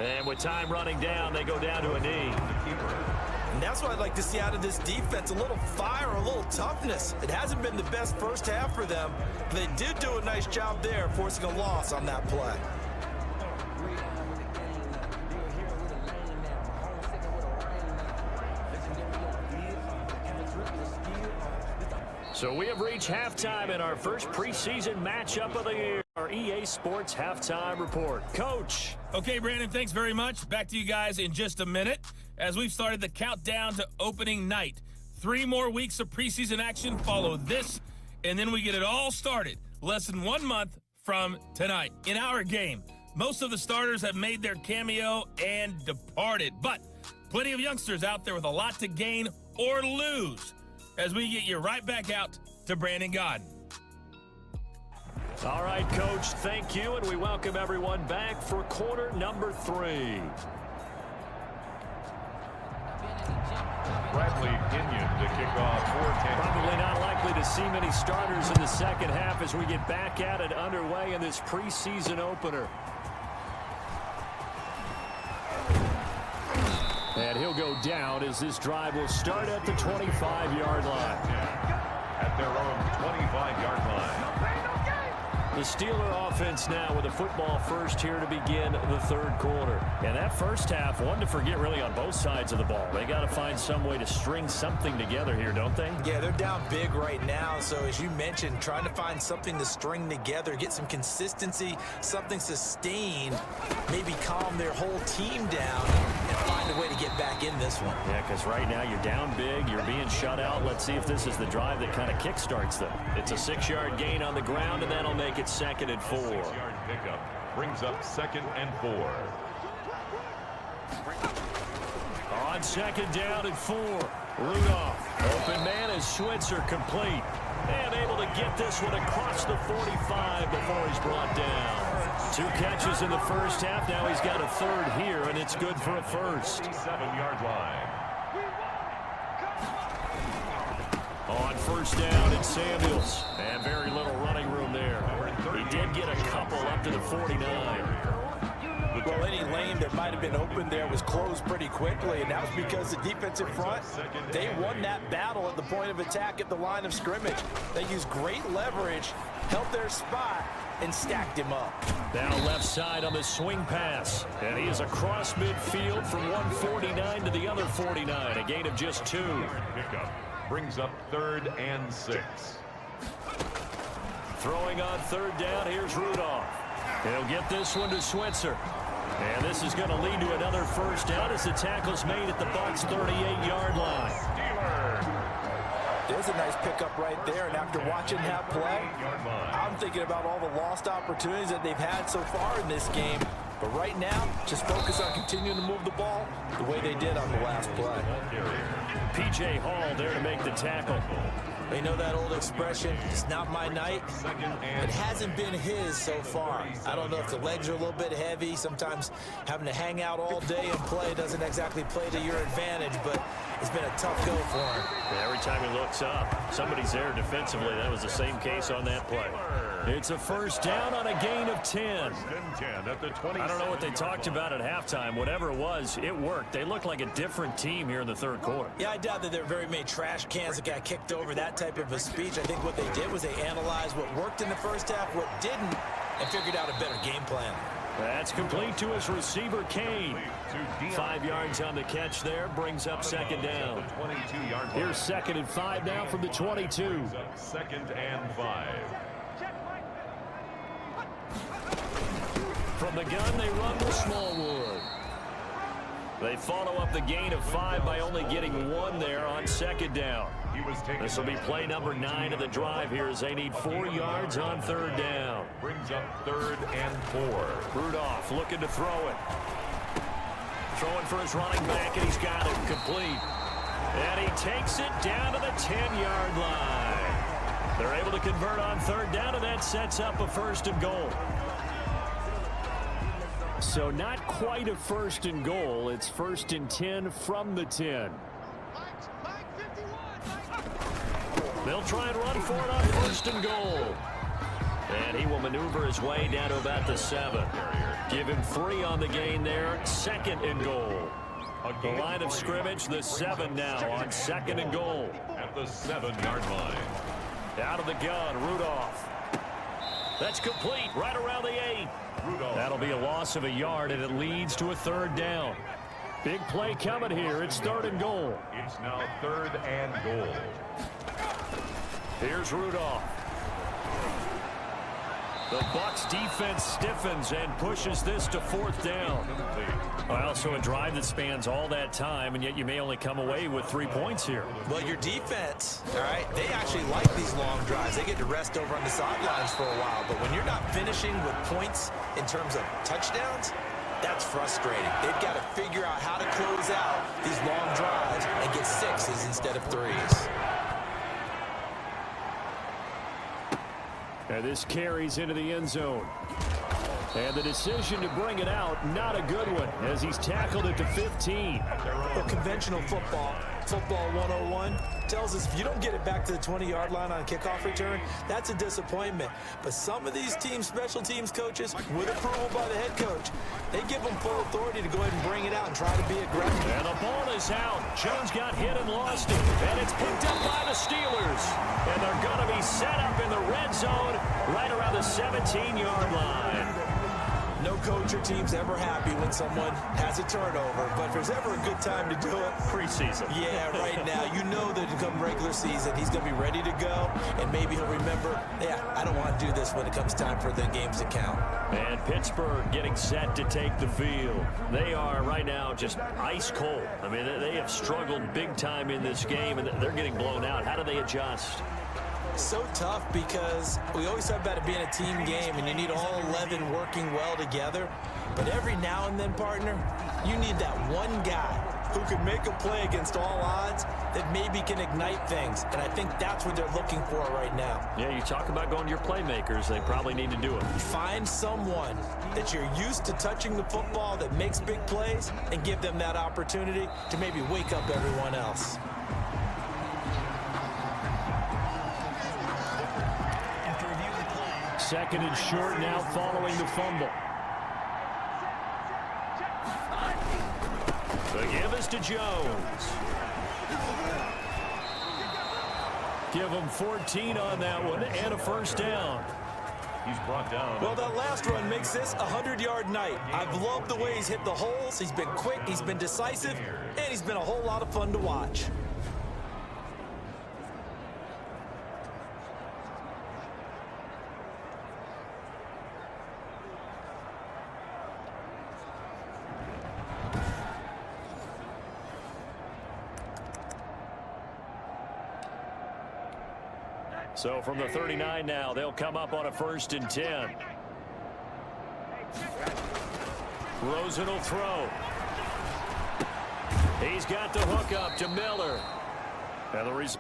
And with time running down, they go down to a knee. And that's what I'd like to see out of this defense, a little fire, a little toughness. It hasn't been the best first half for them, but they did do a nice job there, forcing a loss on that play. So we have reached halftime in our first preseason matchup of the year. Our EA Sports Halftime Report. Coach. Okay, Brandon, thanks very much. Back to you guys in just a minute as we've started the countdown to opening night. 3 more weeks of preseason action follow this, and then we get it all started less than 1 month from tonight. In our game, most of the starters have made their cameo and departed, but plenty of youngsters out there with a lot to gain or lose as we get you right back out to Brandon Godden. All right, Coach, thank you, and we welcome everyone back for quarter number 3. Bradley Pinion to kick off for Tampa. Probably not likely to see many starters in the second half as we get back at it underway in this preseason opener. And he'll go down as this drive will start at the 25-yard line. At their own 25-yard line. The Steeler offense now with a football first here to begin the third quarter. And that first half, one to forget really on both sides of the ball. They got to find some way to string something together here, don't they? Yeah, they're down big right now. So as you mentioned, trying to find something to string together, get some consistency, something sustained, maybe calm their whole team down and find a way to get back in this one. Yeah, because right now you're down big, you're being shut out. Let's see if this is the drive that kind of kickstarts them. It's a 6-yard gain on the ground, and that'll make it 2nd and 4. 6-yard pickup brings up 2nd and 4. On 2nd down and 4. Rudolph. Open man is Schwitzer complete. And able to get this one across the 45 before he's brought down. 2 catches in the first half. Now he's got a 3rd here, and it's good for a first. 7-yard line. On 1st down, it's Samuels. And very little running room there. He did get a couple up to the 49. Well, any lane that might have been open there was closed pretty quickly, and that was because the defensive front, they won that battle at the point of attack at the line of scrimmage. They used great leverage, held their spot, and stacked him up. Now left side on the swing pass. And he is across midfield from 149 to the other 49. A gain of just 2. Pickup brings up 3rd and 6. Throwing on 3rd down, here's Rudolph. He'll get this one to Switzer. And this is going to lead to another first down as the tackle's made at the Bucs' 38-yard line. There's a nice pickup right there, and after watching that play, I'm thinking about all the lost opportunities that they've had so far in this game. But right now, just focus on continuing to move the ball the way they did on the last play. P.J. Hall there to make the tackle. They know that old expression, it's not my night. It hasn't been his so far. I don't know if the legs are a little bit heavy. Sometimes having to hang out all day and play doesn't exactly play to your advantage, but it's been a tough go for him. Yeah, every time he looks up, somebody's there defensively. That was the same case on that play. It's a first down on a gain of 10. I don't know what they talked about at halftime. Whatever it was, it worked. They looked like a different team here in the 3rd quarter. Yeah, I doubt that there are very many trash cans that got kicked over, that type of a speech. I think what they did was they analyzed what worked in the first half, what didn't, and figured out a better game plan. That's complete to his receiver, Kane. 5 yards on the catch there, brings up 2nd down. Here's 2nd and 5 now from the 22. 2nd and 5. From the gun, they run with Smallwood. They follow up the gain of 5 by only getting 1 there on 2nd down. This will be play number 9 of the drive here as they need 4 yards on 3rd down. Brings up 3rd and 4. Rudolph looking to throw it. Throwing for his running back, and he's got it complete. And he takes it down to the 10-yard line. They're able to convert on 3rd down, and that sets up a 1st and goal. So not quite a 1st and goal. It's 1st and 10 from the 10. They'll try and run for it on 1st and goal. And he will maneuver his way down to about the 7. Give him 3 on the gain there. 2nd and goal. The line of scrimmage, the 7 now on 2nd and goal. At the 7-yard line. Out of the gun, Rudolph. That's complete right around the 8. That'll be a loss of a yard, and it leads to a 3rd down. Big play coming here. It's 3rd and goal. It's now 3rd and goal. Here's Rudolph. The Bucs defense stiffens and pushes this to 4th down. Well, so a drive that spans all that time, and yet you may only come away with 3 points here. Well, your defense, all right, they actually like these long drives. They get to rest over on the sidelines for a while. But when you're not finishing with points in terms of touchdowns, that's frustrating. They've got to figure out how to close out these long drives and get 6s instead of 3s. And this carries into the end zone. And the decision to bring it out, not a good one, as he's tackled at the 15. Well, conventional football 101, tells us if you don't get it back to the 20-yard line on a kickoff return, that's a disappointment. But some of these teams, special teams coaches, with approval by the head coach, they give them full authority to go ahead and bring it out and try to be aggressive. And the ball is out. Jones got hit and lost it. And it's picked up by the Steelers. And they're going to be set up in the red zone right around the 17-yard line. No coach or team's ever happy when someone has a turnover, but if there's ever a good time to do it, preseason. Yeah, right now. You know that come regular season, he's going to be ready to go, and maybe he'll remember, yeah, I don't want to do this when it comes time for the games to count. And Pittsburgh getting set to take the field. They are right now just ice cold. I mean, they have struggled big time in this game, and they're getting blown out. How do they adjust? So tough because we always talk about it being a team game and you need all 11 working well together. But every now and then, partner, you need that one guy who can make a play against all odds that maybe can ignite things. And I think that's what they're looking for right now. Yeah, you talk about going to your playmakers. They probably need to do it. Find someone that you're used to touching the football that makes big plays and give them that opportunity to maybe wake up everyone else. Second and short now following the fumble. to Jones. Give him 14 on that one and a first down. He's brought down. Well, that last run makes this a 100-yard night. I've loved the way he's hit the holes. He's been quick, he's been decisive, and he's been a whole lot of fun to watch. So from the 39 now, they'll come up on a 1st and 10. Rosen will throw. He's got the hook up to Miller. And the result.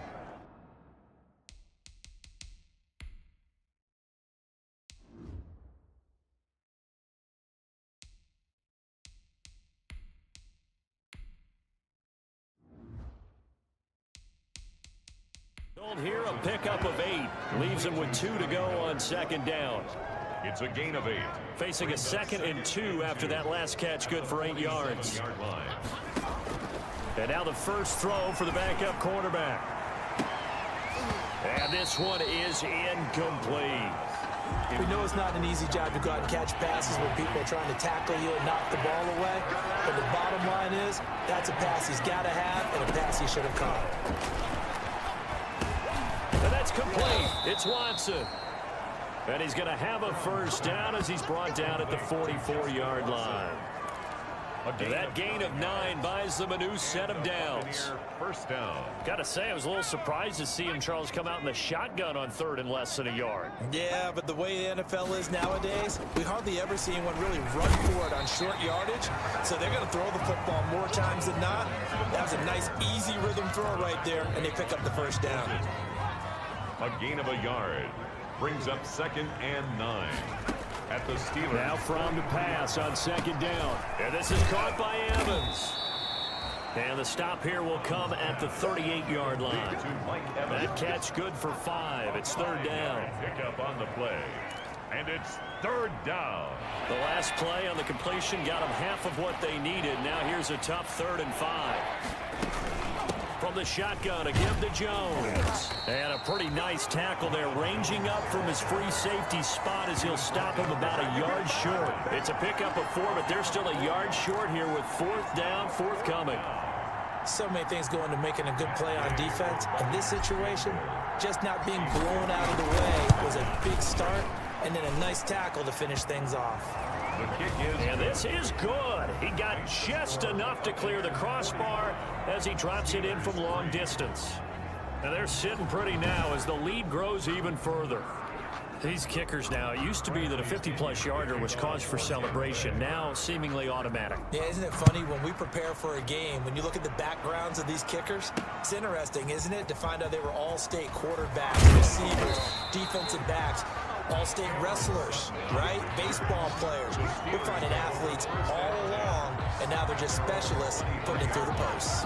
Here a pickup of 8 leaves him with 2 to go on 2nd down. It's a gain of 8. Facing a 2nd and 2 after that last catch, good for 8 yards. And now the first throw for the backup quarterback. And this one is incomplete. We know it's not an easy job to go out and catch passes when people are trying to tackle you and knock the ball away. But the bottom line is that's a pass he's got to have and a pass he should have caught. And that's complete. It's Watson. And he's going to have a first down as he's brought down at the 44-yard line. That gain of 9 buys them a new set of downs. First down. Got to say, I was a little surprised to see him, Charles, come out in the shotgun on 3rd and less than a yard. Yeah, but the way the NFL is nowadays, we hardly ever see anyone really run for it on short yardage. So they're going to throw the football more times than not. That was a nice, easy rhythm throw right there, and they pick up the first down. A gain of a yard. Brings up 2nd and 9. At the Steelers. Now from to pass on 2nd down. And this is caught by Evans. And the stop here will come at the 38-yard line. That catch good for 5. It's 3rd down. Pick up on the play. And it's 3rd down. The last play on the completion got them half of what they needed. Now here's a tough 3rd and 5. From the shotgun to give to Jones. And a pretty nice tackle there, ranging up from his free safety spot as he'll stop him about a yard short. It's a pickup of 4, but they're still a yard short here with 4th down forthcoming. So many things go into making a good play on defense. In this situation, just not being blown out of the way was a big start, and then a nice tackle to finish things off. The kick is and this is good. He got just enough to clear the crossbar as he drops it in from long distance. And they're sitting pretty now as the lead grows even further. These kickers now, it used to be that a 50-plus yarder was cause for celebration. Now seemingly automatic. Yeah, isn't it funny when we prepare for a game, when you look at the backgrounds of these kickers, it's interesting, isn't it, to find out they were all-state quarterbacks, receivers, defensive backs, all-state wrestlers, right? Baseball players. We're finding athletes all along, and now they're just specialists putting it through the posts.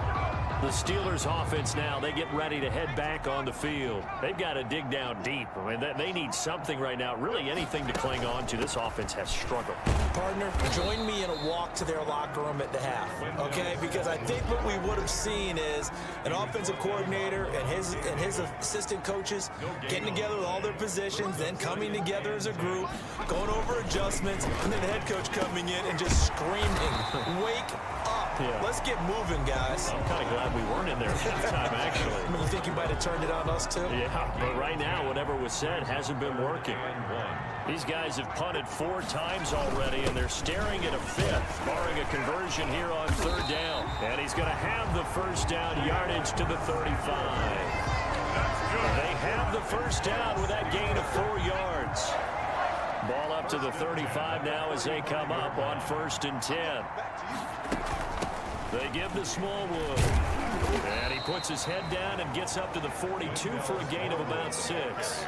The Steelers offense now, they get ready to head back on the field. They've got to dig down deep. I mean, they need something right now, really anything to cling on to. This offense has struggled. Partner, join me in a walk to their locker room at the half, okay? Because I think what we would have seen is an offensive coordinator and his assistant coaches getting together with all their positions, then coming together as a group, going over adjustments, and then the head coach coming in and just screaming, wake up. Yeah. Let's get moving, guys. I'm kind of glad we weren't in there at halftime, actually. I mean, you think you might have turned it on us, too? Yeah, but right now, whatever was said hasn't been working. These guys have punted 4 times already, and they're staring at a 5th, barring a conversion here on 3rd down. And he's going to have the first down yardage to the 35. They have the first down with that gain of 4 yards. Ball up to the 35 now as they come up on 1st and 10. They give to Smallwood. And he puts his head down and gets up to the 42 for a gain of about 6.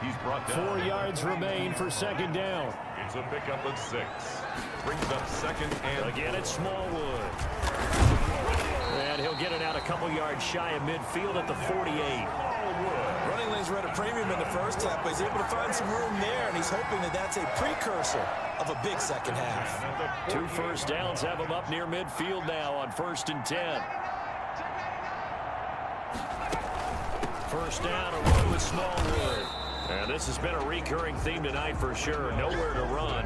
He's brought down. 4 yards remain for 2nd down. It's a pickup of 6. Brings up 2nd and again, it's Smallwood. And he'll get it out a couple yards shy of midfield at the 48. Running lanes were at a premium in the first half, but he's able to find some room there, and he's hoping that that's a precursor of a big second half. 2 first downs have him up near midfield now on 1st and 10. First down, a run with Smallwood. And this has been a recurring theme tonight for sure. Nowhere to run.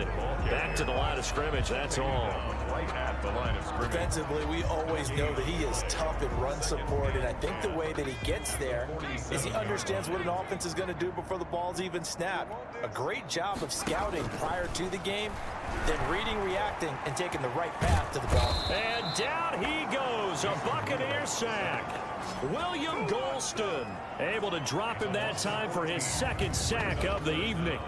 Back to the line of scrimmage, that's all. Right at the line of scrimmage. Defensively, we always know that he is tough in run support, and I think the way that he gets there is he understands what an offense is going to do before the ball's even snapped. A great job of scouting prior to the game, then reading, reacting, and taking the right path to the ball. And down he goes, a Buccaneer sack. William Golston able to drop him that time for his 2nd sack of the evening.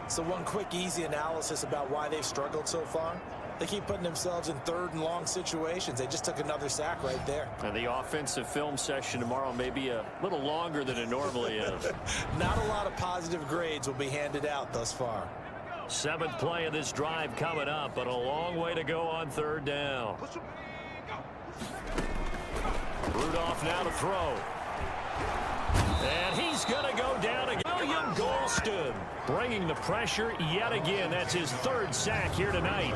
So one quick, easy analysis about why they've struggled so far. They keep putting themselves in 3rd and long situations. They just took another sack right there. And the offensive film session tomorrow may be a little longer than it normally is. Not a lot of positive grades will be handed out thus far. 7th play of this drive coming up, but a long way to go on 3rd down. Rudolph now to throw. And he's going to go down again. William Golston bringing the pressure yet again. That's his 3rd sack here tonight.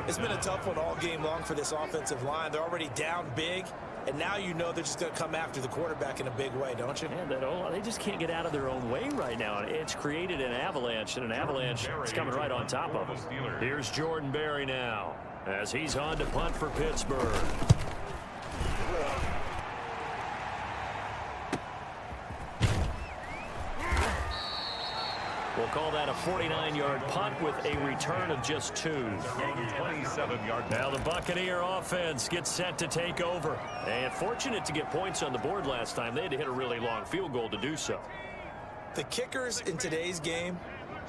It's been a tough one all game long for this offensive line. They're already down big, and now you know they're just going to come after the quarterback in a big way, don't you? Yeah, they just can't get out of their own way right now. It's created an avalanche, and an avalanche is coming right on top of them. Here's Jordan Berry now as he's on to punt for Pittsburgh. We'll call that a 49-yard punt with a return of just 2. 27-yard. Now the Buccaneer offense gets set to take over. And fortunate to get points on the board last time. They had to hit a really long field goal to do so. The kickers in today's game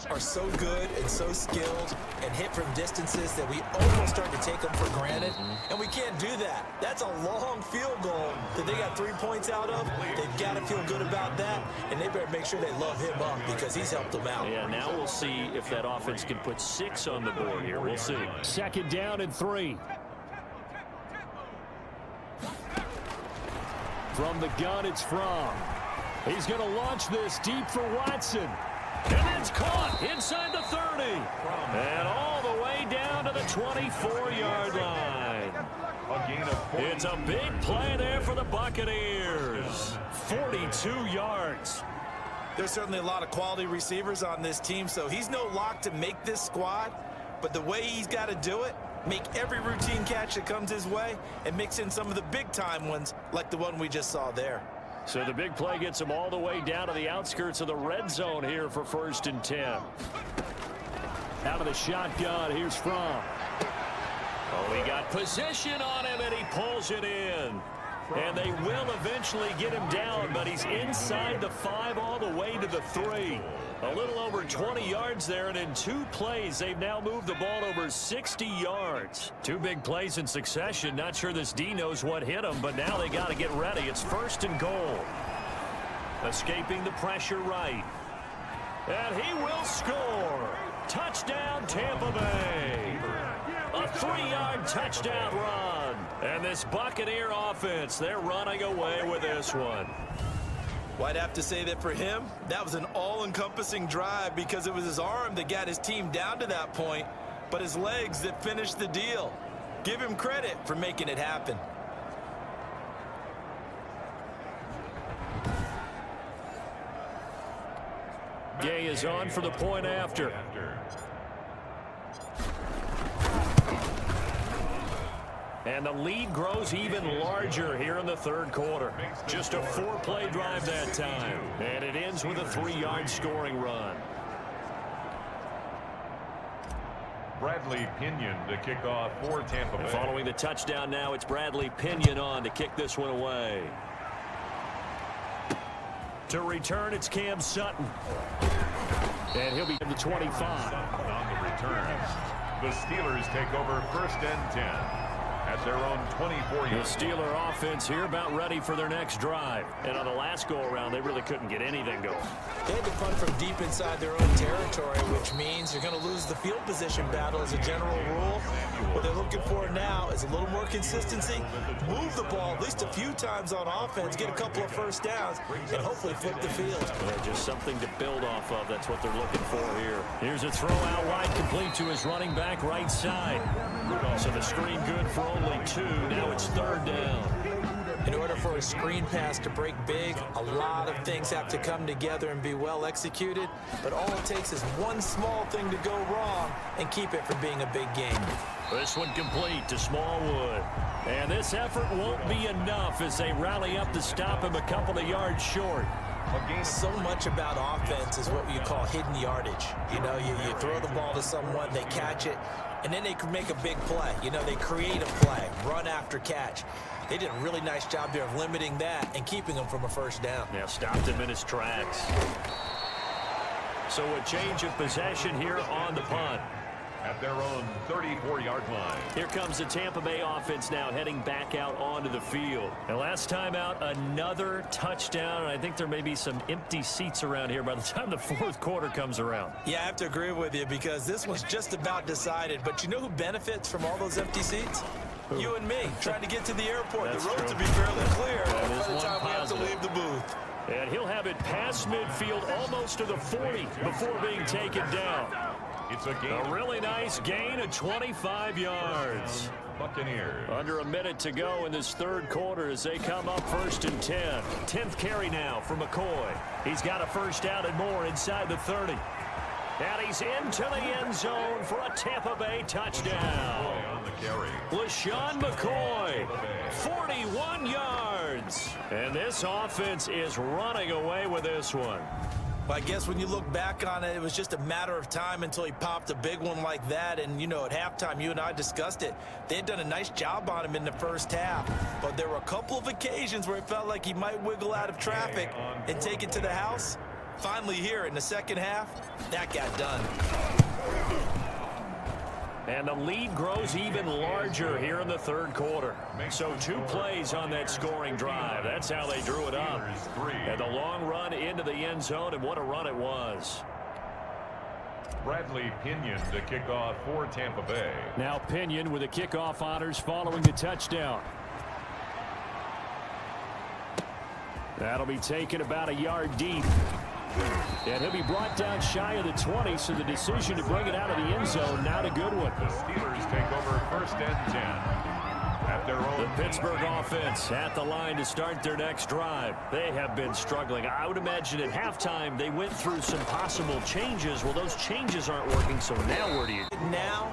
are so good and so skilled and hit from distances that we almost start to take them for granted. And we can't do that. That's a long field goal that they got 3 points out of. They've got to feel good about that, and they better make sure they love him up because he's helped them out. Yeah, now we'll see if that offense can put 6 on the board here. We'll see. 2nd down and 3. From the gun, it's Fromm. He's going to launch this deep for Watson. And it's caught inside the 30. And all the way down to the 24-yard line. It's a big play there for the Buccaneers. 42 yards. There's certainly a lot of quality receivers on this team, so he's no lock to make this squad. But the way he's got to do it, make every routine catch that comes his way, and mix in some of the big-time ones like the one we just saw there. So the big play gets him all the way down to the outskirts of the red zone here for 1st and 10. Out of the shotgun, here's Fromm. Oh, he got position on him, and he pulls it in. And they will eventually get him down, but he's inside the 5 all the way to the 3. A little over 20 yards there, and in 2 plays, they've now moved the ball over 60 yards. 2 big plays in succession. Not sure this D knows what hit him, but now they got to get ready. It's 1st and goal. Escaping the pressure right. And he will score. Touchdown, Tampa Bay. A 3-yard touchdown run. And this Buccaneer offense, they're running away with this one. Well, I'd have to say that for him, that was an all-encompassing drive because it was his arm that got his team down to that point, but his legs that finished the deal. Give him credit for making it happen. Gay is on for the point after. And the lead grows even larger here in the 3rd quarter. Just a 4-play drive that time. And it ends with a 3-yard scoring run. Bradley Pinion to kick off for Tampa Bay. And following the touchdown now, it's Bradley Pinion on to kick this one away. To return, it's Cam Sutton. And he'll be in the 25. On the return, the Steelers take over 1st and 10. at their own 24 The yard. Steeler offense here about ready for their next drive. And on the last go-around, they really couldn't get anything going. They had to punt from deep inside their own territory, which means you're going to lose the field position battle as a general rule. What they're looking for now is a little more consistency, move the ball at least a few times on offense, get a couple of first downs, and hopefully flip the field. Yeah, just something to build off of. That's what they're looking for here. Here's a throw out wide, complete to his running back right side. So the screen good for only 2. Now it's 3rd down. In order for a screen pass to break big, a lot of things have to come together and be well executed, but all it takes is one small thing to go wrong and keep it from being a big game. This one complete to Smallwood. And this effort won't be enough as they rally up to stop him a couple of yards short. So much about offense is what you call hidden yardage. You know, you throw the ball to someone, they catch it, and then they can make a big play. You know, they create a play, run after catch. They did a really nice job there of limiting that and keeping him from a first down. Yeah, stopped him in his tracks. So a change of possession here on the punt. At their own 34-yard line. Here comes the Tampa Bay offense now heading back out onto the field. And last time out, another touchdown. And I think there may be some empty seats around here by the time the 4th quarter comes around. Yeah, I have to agree with you because this one's just about decided. But you know who benefits from all those empty seats? Who? You and me, trying to get to the airport. That's the roads true. will be fairly clear That by is the one time we have to positive. leave the booth. And he'll have it past midfield almost to the 40 before being taken down. It's a really nice gain of 25 yards. Buccaneers. Under a minute to go in this 3rd quarter as they come up 1st and 10. 10th carry now for McCoy. He's got a first down and more inside the 30. And he's into the end zone for a Tampa Bay touchdown. On the carry. LaShawn McCoy, 41 yards. And this offense is running away with this one. But I guess when you look back on it, it was just a matter of time until he popped a big one like that. And, you know, at halftime, you and I discussed it. They had done a nice job on him in the first half. But there were a couple of occasions where it felt like he might wiggle out of traffic and take it to the house. Finally here in the second half, that got done. And the lead grows even larger here in the 3rd quarter. So 2 plays on that scoring drive. That's how they drew it up. And the long run into the end zone, and what a run it was. Bradley Pinion to kick off for Tampa Bay. Now Pinion with the kickoff honors following the touchdown. That'll be taken about a yard deep. And he'll be brought down shy of the 20, so the decision to bring it out of the end zone, not a good one. The Steelers take over 1st and 10. At their own. The Pittsburgh offense at the line to start their next drive. They have been struggling. I would imagine at halftime they went through some possible changes. Well, those changes aren't working, so now where do you... Now,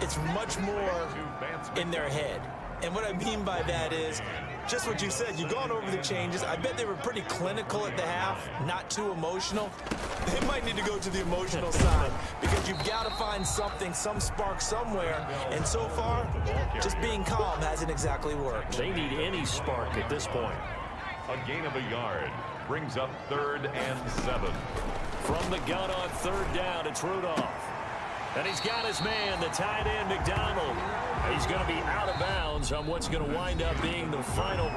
it's much more in their head. And what I mean by that is just what you said. You've gone over the changes. I bet they were pretty clinical at the half, not too emotional. They might need to go to the emotional side because you've got to find something, some spark somewhere. And so far, just being calm hasn't exactly worked. They need any spark at this point. A gain of a yard brings up 3rd and 7. From the gun on 3rd down, it's Rudolph. And he's got his man, the tight end, McDonald. He's going to be out of bounds on what's going to wind up being the final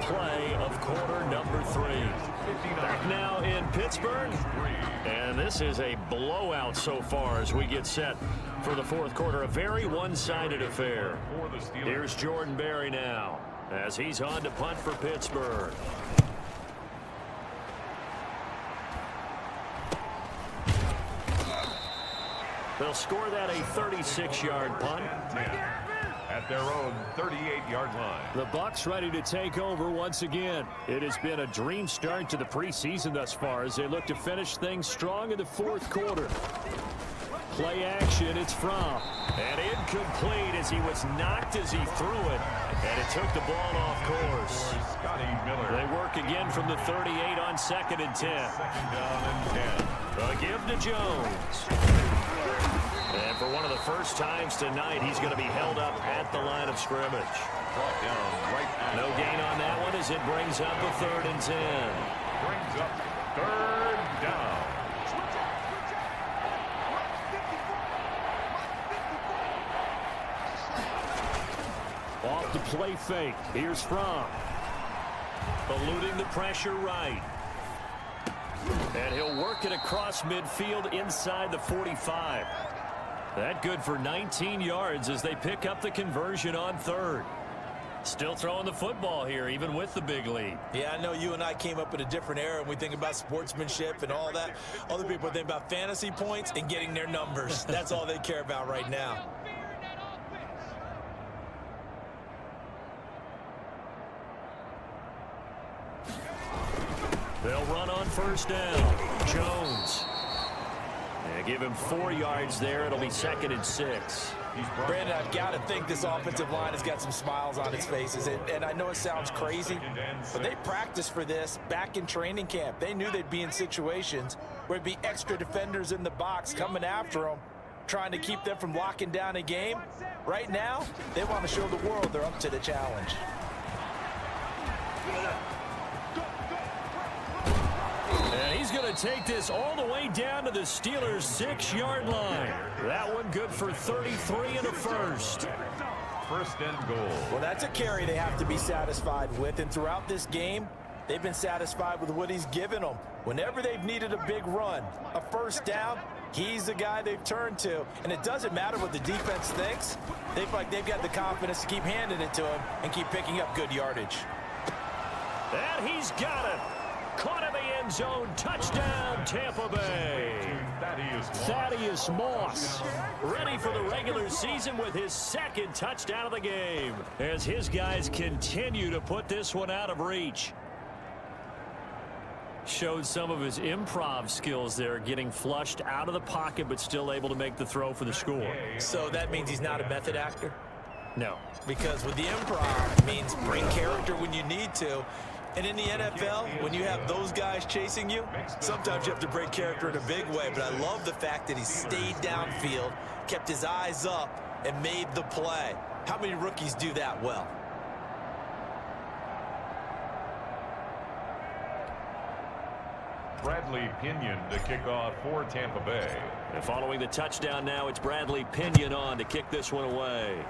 play of quarter number 3. Back now in Pittsburgh. And this is a blowout so far as we get set for the 4th quarter. A very one-sided affair. Here's Jordan Berry now as he's on to punt for Pittsburgh. They'll score that a 36-yard punt. At their own 38-yard line. The Bucs ready to take over once again. It has been a dream start to the preseason thus far as they look to finish things strong in the 4th quarter. Play action, it's Fromm. And incomplete as he was knocked as he threw it. And it took the ball off course. They work again from the 38 on 2nd and 10. 2nd down and 10. A give to Jones. And for one of the first times tonight, he's going to be held up at the line of scrimmage. Brought down right. No gain on that one as it brings up a 3rd and 10. Brings up 3rd down. play fake. Here's Fromm. Eluding the pressure right. And he'll work it across midfield inside the 45. That good for 19 yards as they pick up the conversion on third. Still throwing the football here, even with the big lead. Yeah, I know you and I came up in a different era, and we think about sportsmanship and all that. Other people think about fantasy points and getting their numbers. That's all they care about right now. They'll run on first down. Jones. They give him 4 yards there. It'll be 2nd and 6. Brandon, I've got to think this offensive line has got some smiles on its faces. And I know it sounds crazy, but they practiced for this back in training camp. They knew they'd be in situations where it'd be extra defenders in the box coming after them, trying to keep them from locking down a game. Right now, they want to show the world they're up to the challenge. And he's going to take this all the way down to the Steelers' 6-yard line. That one good for 33 and a first. First and goal. Well, that's a carry they have to be satisfied with. And throughout this game, they've been satisfied with what he's given them. Whenever they've needed a big run, a first down, he's the guy they've turned to. And it doesn't matter what the defense thinks. They feel like they've got the confidence to keep handing it to him and keep picking up good yardage. And he's got it. Caught in the end zone. Touchdown, Tampa Bay. Thaddeus Moss ready for the regular season with his 2nd touchdown of the game as his guys continue to put this one out of reach. Showed some of his improv skills there, getting flushed out of the pocket but still able to make the throw for the score. So that means he's not a method actor? No. Because with the improv, it means bring character when you need to. And in the NFL, when you have those guys chasing you, sometimes you have to break character in a big way. But I love the fact that he stayed downfield, kept his eyes up, and made the play. How many rookies do that well? Bradley Pinion to kick off for Tampa Bay. And following the touchdown now, it's Bradley Pinion on to kick this one away.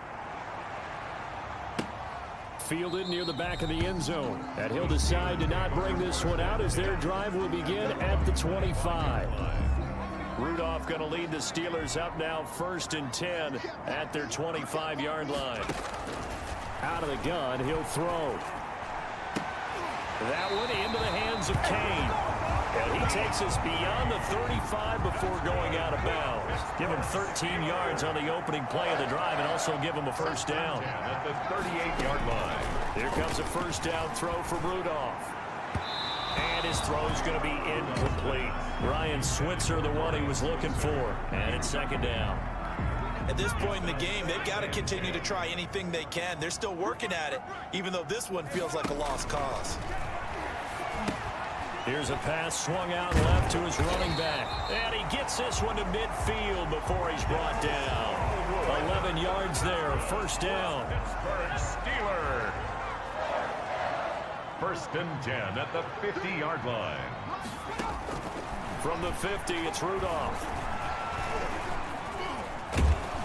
Fielded near the back of the end zone. And he'll decide to not bring this one out as their drive will begin at the 25. Rudolph going to lead the Steelers up now 1st and 10 at their 25-yard line. Out of the gun, he'll throw. That one into the hands of Kane. And he takes us beyond the 35 before going out of bounds. Give him 13 yards on the opening play of the drive and also give him a first down. At the 38-yard line. Here comes a first down throw for Rudolph. And his throw is going to be incomplete. Ryan Switzer, the one he was looking for. And it's 2nd down. At this point in the game, they've got to continue to try anything they can. They're still working at it, even though this one feels like a lost cause. Here's a pass swung out left to his running back. And he gets this one to midfield before he's brought down. 11 yards there, first down. Pittsburgh Steelers. 1st and 10 at the 50-yard line. From the 50, it's Rudolph.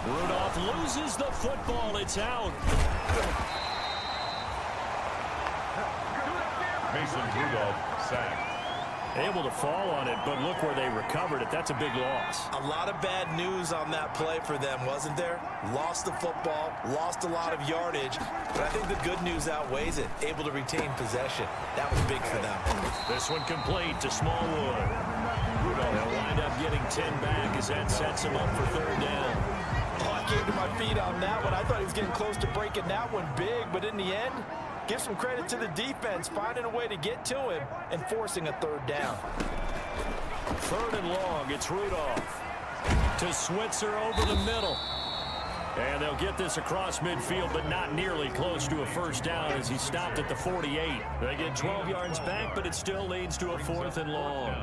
Rudolph loses the football. It's out. Mason Rudolph sacked. Able to fall on it, but look where they recovered it. That's a big loss. A lot of bad news on that play for them, wasn't there? Lost the football, lost a lot of yardage, but I think the good news outweighs it. Able to retain possession. That was big for them. This one complete to Smallwood. They'll wind up getting 10 back as that sets him up for 3rd down. Oh, I came to my feet on that one. I thought he was getting close to breaking that one big, but in the end, give some credit to the defense, finding a way to get to him and forcing a 3rd down. 3rd and long, it's Rudolph. To Switzer over the middle. And they'll get this across midfield, but not nearly close to a first down as he stopped at the 48. They get 12 yards back, but it still leads to a 4th and long.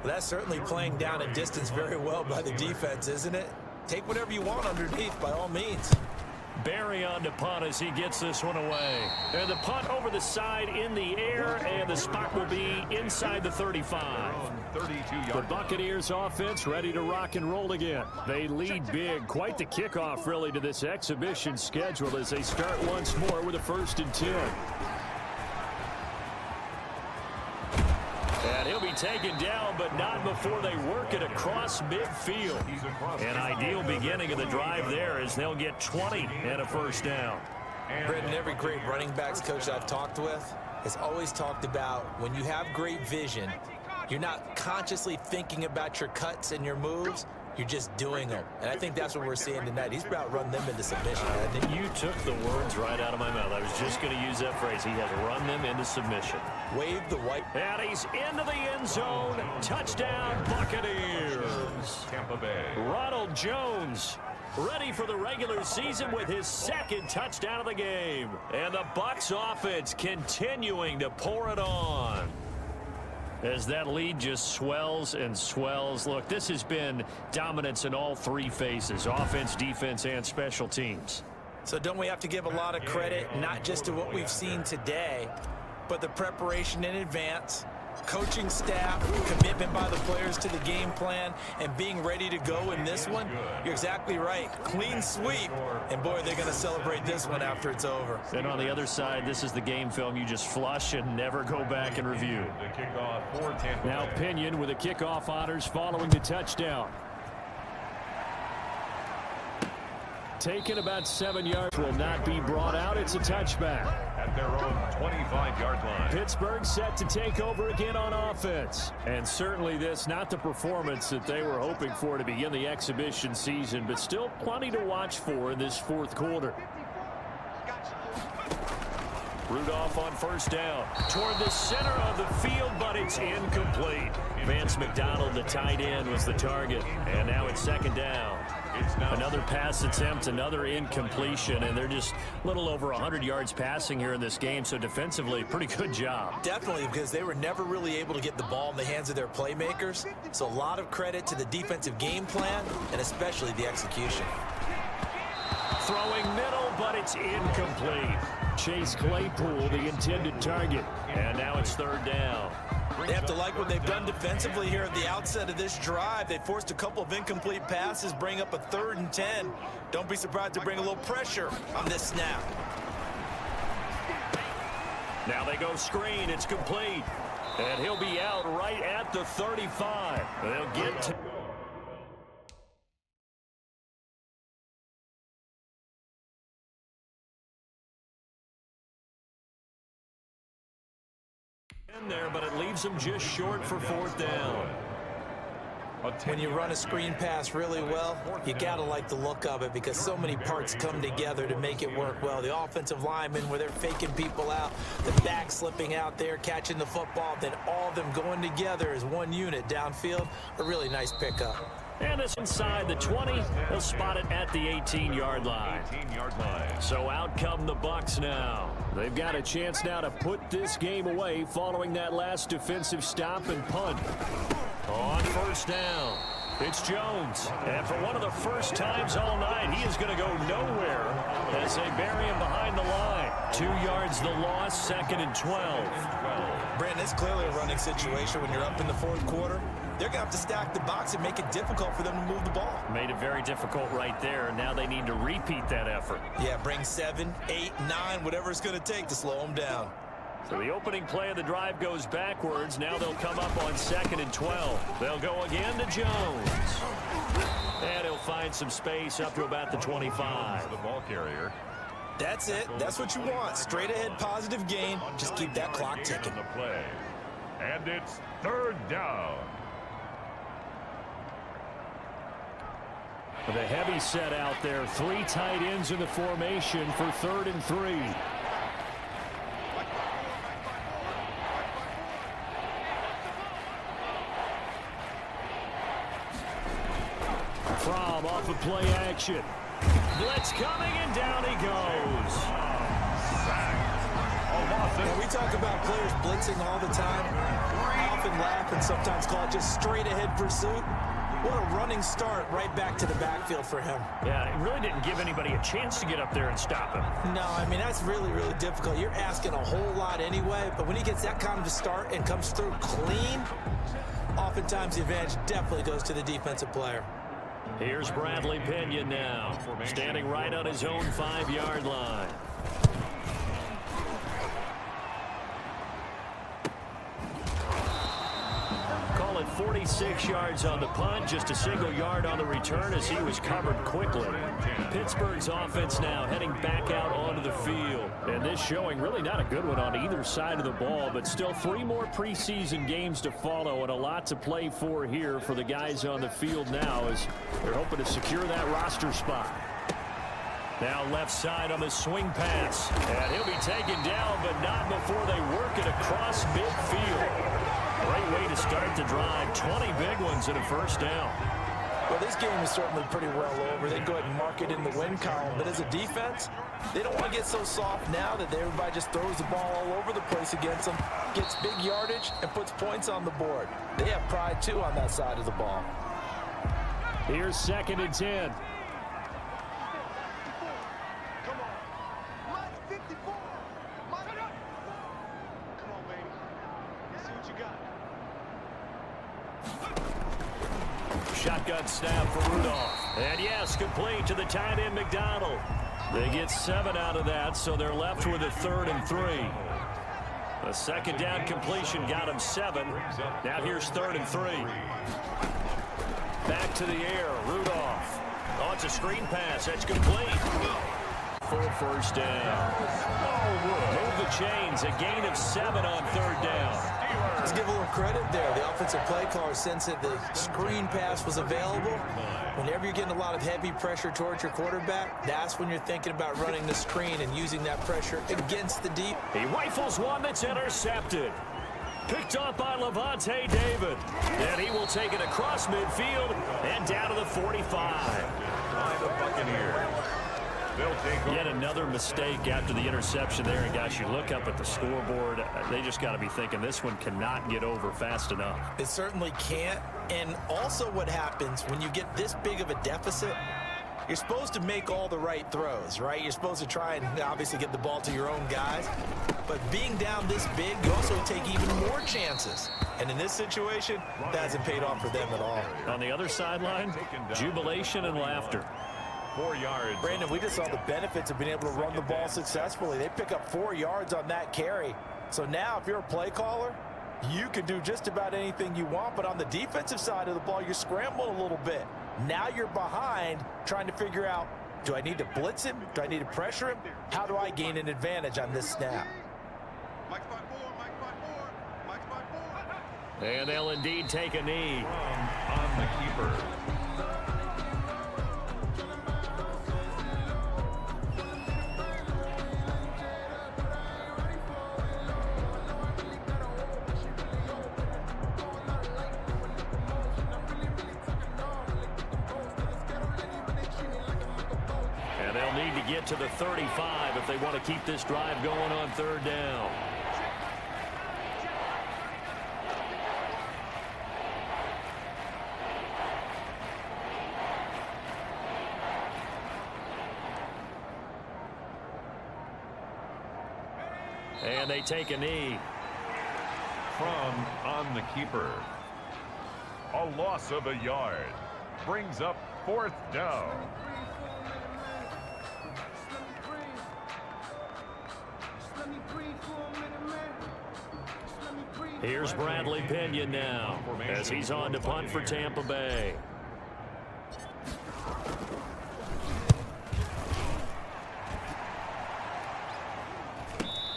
Well, that's certainly playing down a distance very well by the defense, isn't it? Take whatever you want underneath, by all means. Barry on to punt as he gets this one away. And the punt over the side in the air, and the spot will be inside the 35. The Buccaneers offense ready to rock and roll again. They lead big. Quite the kickoff, really, to this exhibition schedule as they start once more with a 1st and 10. And he'll be taken down, but not before they work it across midfield. An ideal beginning of the drive there as they'll get 20 and a 1st down. Brendan, every great running backs coach I've talked with has always talked about when you have great vision, you're not consciously thinking about your cuts and your moves. You're just doing them. And I think that's what we're seeing tonight. He's about to run them into submission. You took the words right out of my mouth. I was just going to use that phrase. He has run them into submission. Wave the white. And he's into the end zone. Touchdown, Buccaneers. Tampa Bay. Ronald Jones ready for the regular season with his 2nd touchdown of the game. And the Bucs offense continuing to pour it on as that lead just swells and swells. Look, this has been dominance in all 3 phases, offense, defense, and special teams. So don't we have to give a lot of credit, not just to what we've seen today, but the preparation in advance, coaching staff, commitment by the players to the game plan, and being ready to go in this one? You're exactly right. Clean sweep. And, boy, they're going to celebrate this one after it's over. And on the other side, this is the game film you just flush and never go back and review. Now Pinion with the kickoff honors following the touchdown. Taken about 7 yards, will not be brought out. It's a touchback. At their own 25-yard line. Pittsburgh set to take over again on offense. And certainly this, not the performance that they were hoping for to begin the exhibition season, but still plenty to watch for in this 4th quarter. Rudolph on 1st down. Toward the center of the field, but it's incomplete. Vance McDonald, the tight end, was the target. And now it's 2nd down. Another pass attempt, another incompletion, and they're just a little over 100 yards passing here in this game, so defensively, pretty good job. Definitely, because they were never really able to get the ball in the hands of their playmakers, so a lot of credit to the defensive game plan, and especially the execution. Throwing middle, but it's incomplete. Chase Claypool, the intended target, and now it's 3rd down. They have to like what they've done defensively here at the outset of this drive. They forced a couple of incomplete passes, bring up a 3rd and 10. Don't be surprised to bring a little pressure on this snap. Now they go screen. It's complete. And he'll be out right at the 35. They'll get to... in there, but it leaves them just short for 4th down. When you run a screen pass really well, you gotta like the look of it because so many parts come together to make it work well. The offensive linemen, where they're faking people out, the back slipping out there, catching the football, then all of them going together as one unit downfield. A really nice pickup. And it's inside the 20. They'll spot it at the 18-yard line. So out come the Bucs now. They've got a chance now to put this game away following that last defensive stop and punt. On 1st down, it's Jones. And for one of the first times all night, he is going to go nowhere as they bury him behind the line. 2 yards the loss, 2nd and 12. Brandon, it's clearly a running situation when you're up in the 4th quarter. They're going to have to stack the box and make it difficult for them to move the ball. Made it very difficult right there. Now they need to repeat that effort. Yeah, bring 7, 8, 9, whatever it's going to take to slow them down. So the opening play of the drive goes backwards. Now they'll come up on 2nd and 12. They'll go again to Jones. And he'll find some space up to about the 25. The ball carrier. That's it. That's what you want. Straight ahead positive gain. Just keep that clock ticking. The play. And it's 3rd down. The heavy set out there. 3 tight ends in the formation for 3rd and 3. From off of play action. Blitz coming, and down he goes. When we talk about players blitzing all the time, I often laugh and sometimes call it just straight ahead pursuit. What a running start right back to the backfield for him. Yeah, it really didn't give anybody a chance to get up there and stop him. No, I mean, that's really, really difficult. You're asking a whole lot anyway, but when he gets that kind of a start and comes through clean, oftentimes the advantage definitely goes to the defensive player. Here's Bradley Pinion now, standing right on his own 5-yard line. Call it 46 yards on the punt, just a single yard on the return as he was covered quickly. Pittsburgh's offense now heading back out onto the field. And this showing really not a good one on either side of the ball, but still 3 more preseason games to follow and a lot to play for here for the guys on the field now as they're hoping to secure that roster spot. Now left side on the swing pass. And he'll be taken down, but not before they work it across midfield. Great way to start the drive. 20 big ones and a first down. Well, this game is certainly pretty well over. They go ahead and mark it in the win column. But as a defense, they don't want to get so soft now that everybody just throws the ball all over the place against them, gets big yardage, and puts points on the board. They have pride, too, on that side of the ball. Here's 2nd and 10. Shotgun snap for Rudolph. And yes, complete to the tight end McDonald. They get 7 out of that, so they're left with a 3rd and 3. A 2nd down completion got him 7. Now here's 3rd and 3. Back to the air, Rudolph. Oh, it's a screen pass. That's complete. For a first down. Move the chains. A gain of 7 on 3rd down. Let's give a little credit there. The offensive play caller sensed that the screen pass was available. Whenever you're getting a lot of heavy pressure towards your quarterback, that's when you're thinking about running the screen and using that pressure against the deep. He rifles one that's intercepted. Picked up by Levante David. And he will take it across midfield and down to the 45. By the Buccaneers. Yet another mistake after the interception there. And, guys, you look up at the scoreboard, they just got to be thinking this one cannot get over fast enough. It certainly can't. And also what happens when you get this big of a deficit, you're supposed to make all the right throws, right? You're supposed to try and obviously get the ball to your own guys. But being down this big, you also take even more chances. And in this situation, that hasn't paid off for them at all. On the other sideline, jubilation and laughter. 4 yards. Brandon, we just saw the benefits of being able to run the ball successfully. They pick up 4 yards on that carry. So now if you're a play caller, you can do just about anything you want. But on the defensive side of the ball, you're scrambling a little bit. Now you're behind trying to figure out, do I need to blitz him? Do I need to pressure him? How do I gain an advantage on this snap? And they'll indeed take a knee. On the keeper. And they'll need to get to the 35 if they want to keep this drive going on 3rd down. And they take a knee. From on the keeper. A loss of a yard. Brings up 4th down. Here's Bradley Pinion now as he's on to punt for Tampa Bay.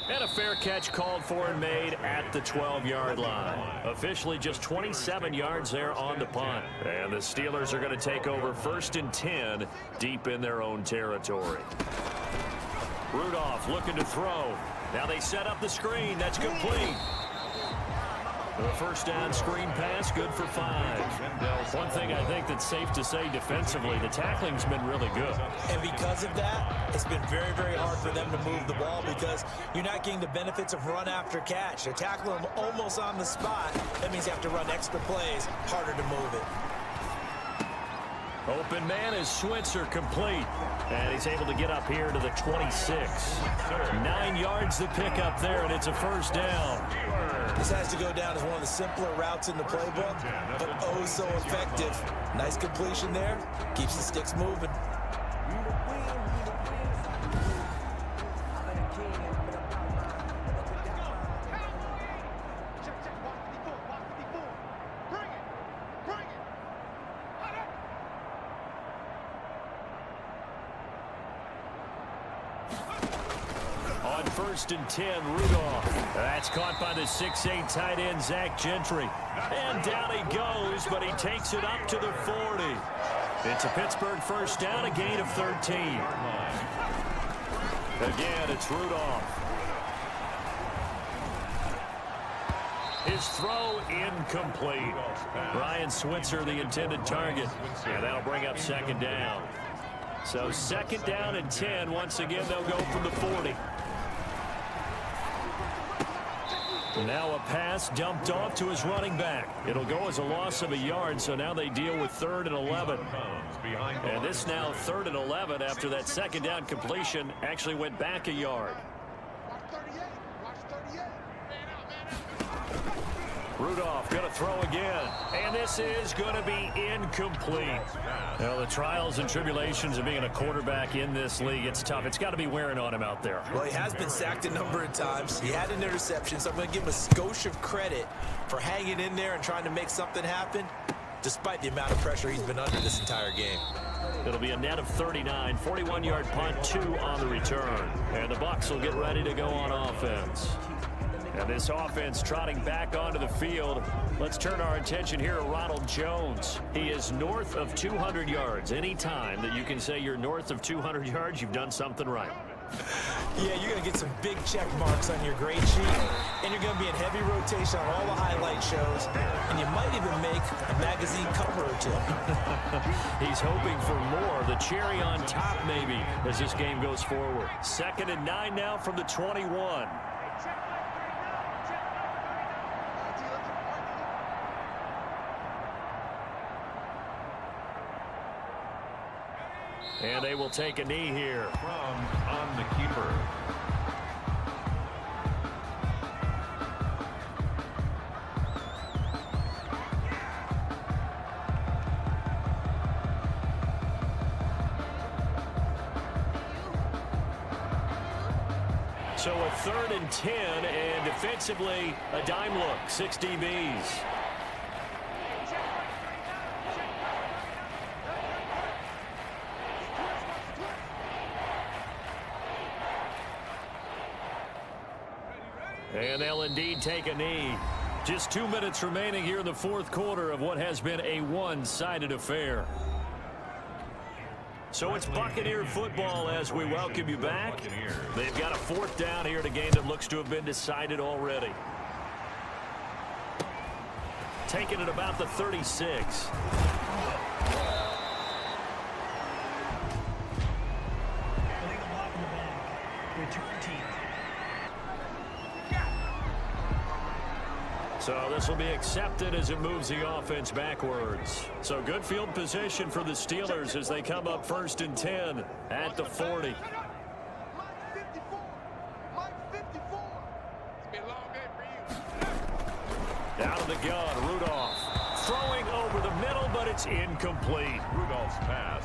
And a fair catch called for and made at the 12-yard line. Officially just 27 yards there on the punt. And the Steelers are going to take over 1st and 10 deep in their own territory. Rudolph looking to throw. Now they set up the screen. That's complete. The first down screen pass, good for 5. One thing I think that's safe to say defensively, the tackling's been really good. And because of that, it's been very, very hard for them to move the ball because you're not getting the benefits of run after catch. They're tackling them almost on the spot. That means you have to run extra plays, harder to move it. Open man is Switzer, complete. And he's able to get up here to the 26. 9 yards to pick up there, and it's a first down. This has to go down as one of the simpler routes in the playbook, but oh so effective. Nice completion there. Keeps the sticks moving. First and 10, Rudolph. That's caught by the 6'8" tight end, Zach Gentry. And down he goes, but he takes it up to the 40. It's a Pittsburgh first down, a gain of 13. Again, it's Rudolph. His throw incomplete. Ryan Switzer, the intended target. And that'll bring up second down. So second down and 10. Once again, they'll go from the 40. Now a pass dumped off to his running back. It'll go as a loss of a yard, so now they deal with 3rd and 11. And this now 3rd and 11 after that second down completion actually went back a yard. Rudolph going to throw again, and this is going to be incomplete. Well, the trials and tribulations of being a quarterback in this league, it's tough. It's got to be wearing on him out there. Well, he has been sacked a number of times. He had an interception, so I'm going to give him a skosh of credit for hanging in there and trying to make something happen, despite the amount of pressure he's been under this entire game. It'll be a net of 39, 41-yard punt, 2 on the return. And the Bucs will get ready to go on offense. And this offense trotting back onto the field. Let's turn our attention here to Ronald Jones. He is north of 200 yards. Any time that you can say you're north of 200 yards, you've done something right. Yeah, you're going to get some big check marks on your grade sheet, and you're going to be in heavy rotation on all the highlight shows, and you might even make a magazine cover or 2. He's hoping for more, the cherry on top maybe, as this game goes forward. 2nd and 9 now from the 21. And they will take a knee here. From on the keeper. So a 3rd and 10, and defensively a dime look, 6 DBs. And they'll indeed take a knee. Just 2 minutes remaining here in the 4th quarter of what has been a one-sided affair. So it's Buccaneer football as we welcome you back. They've got a 4th down here in a game that looks to have been decided already. Taking it about the 36. So this will be accepted as it moves the offense backwards. So good field position for the Steelers as they come up 1st and 10 at the 40. Out of the gun, Rudolph. Throwing over the middle, but it's incomplete. Rudolph's pass.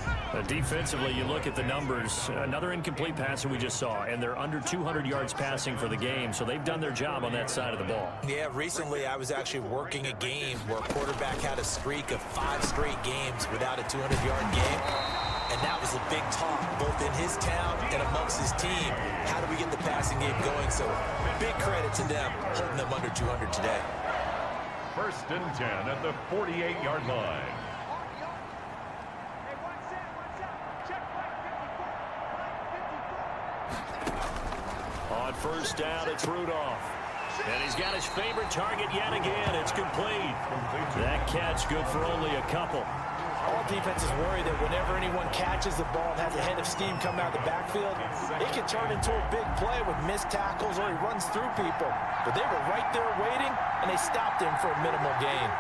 Defensively, you look at the numbers. Another incomplete pass that we just saw, and they're under 200 yards passing for the game, so they've done their job on that side of the ball. Yeah, recently I was actually working a game where a quarterback had a streak of 5 straight games without a 200-yard game, and that was a big talk both in his town and amongst his team. How do we get the passing game going? So big credit to them holding them under 200 today. 1st and 10 at the 48-yard line. On 1st down, it's Rudolph. And he's got his favorite target yet again. It's complete. That catch good for only a couple. All defenses worry that whenever anyone catches the ball and has a head of steam come out of the backfield, it can turn into a big play with missed tackles or he runs through people. But they were right there waiting, and they stopped him for a minimal gain.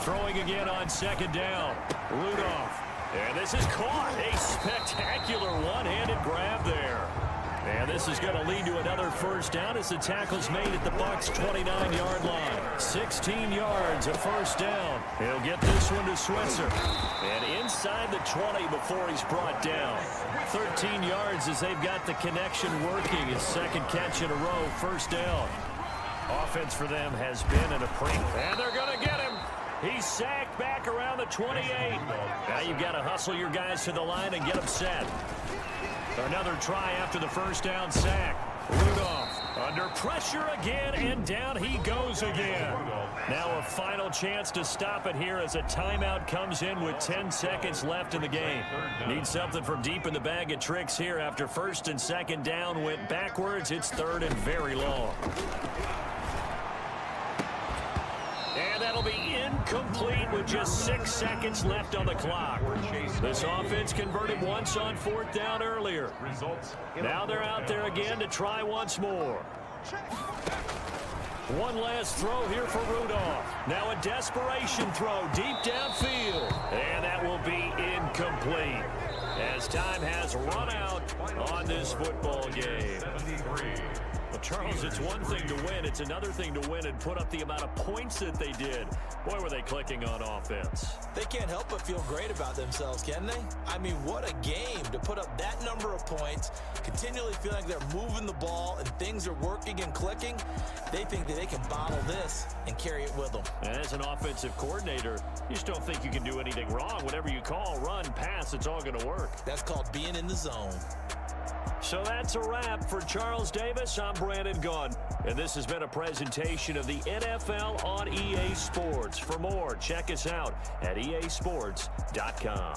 Throwing again on second down. Rudolph. And this is caught. A spectacular one-handed grab there. And this is going to lead to another first down as the tackle's made at the Bucs' 29-yard line. 16 yards, a first down. He'll get this one to Switzer. And inside the 20 before he's brought down. 13 yards as they've got the connection working. His second catch in a row, first down. Offense for them has been in a pre. And they're going to get him. He's sacked back around the 28. Now you've got to hustle your guys to the line and get them set. Another try after the first down sack. Rudolph under pressure again, and down he goes again. Now a final chance to stop it here as a timeout comes in with 10 seconds left in the game. Need something from deep in the bag of tricks here after first and second down went backwards. It's third and very long. And that'll be incomplete with just 6 seconds left on the clock. This offense converted once on fourth down earlier. Now they're out there again to try once more. One last throw here for Rudolph. Now a desperation throw deep downfield. And that will be incomplete as time has run out on this football game. Well, Charles, it's one thing to win. It's another thing to win and put up the amount of points that they did. Boy, were they clicking on offense. They can't help but feel great about themselves, can they? I mean, what a game to put up that number of points, continually feel like they're moving the ball and things are working and clicking. They think that they can bottle this and carry it with them. And as an offensive coordinator, you just don't think you can do anything wrong. Whatever you call, run, pass, it's all going to work. That's called being in the zone. So that's a wrap for Charles Davis. I'm Brandon Gunn, and this has been a presentation of the NFL on EA Sports. For more, check us out at easports.com.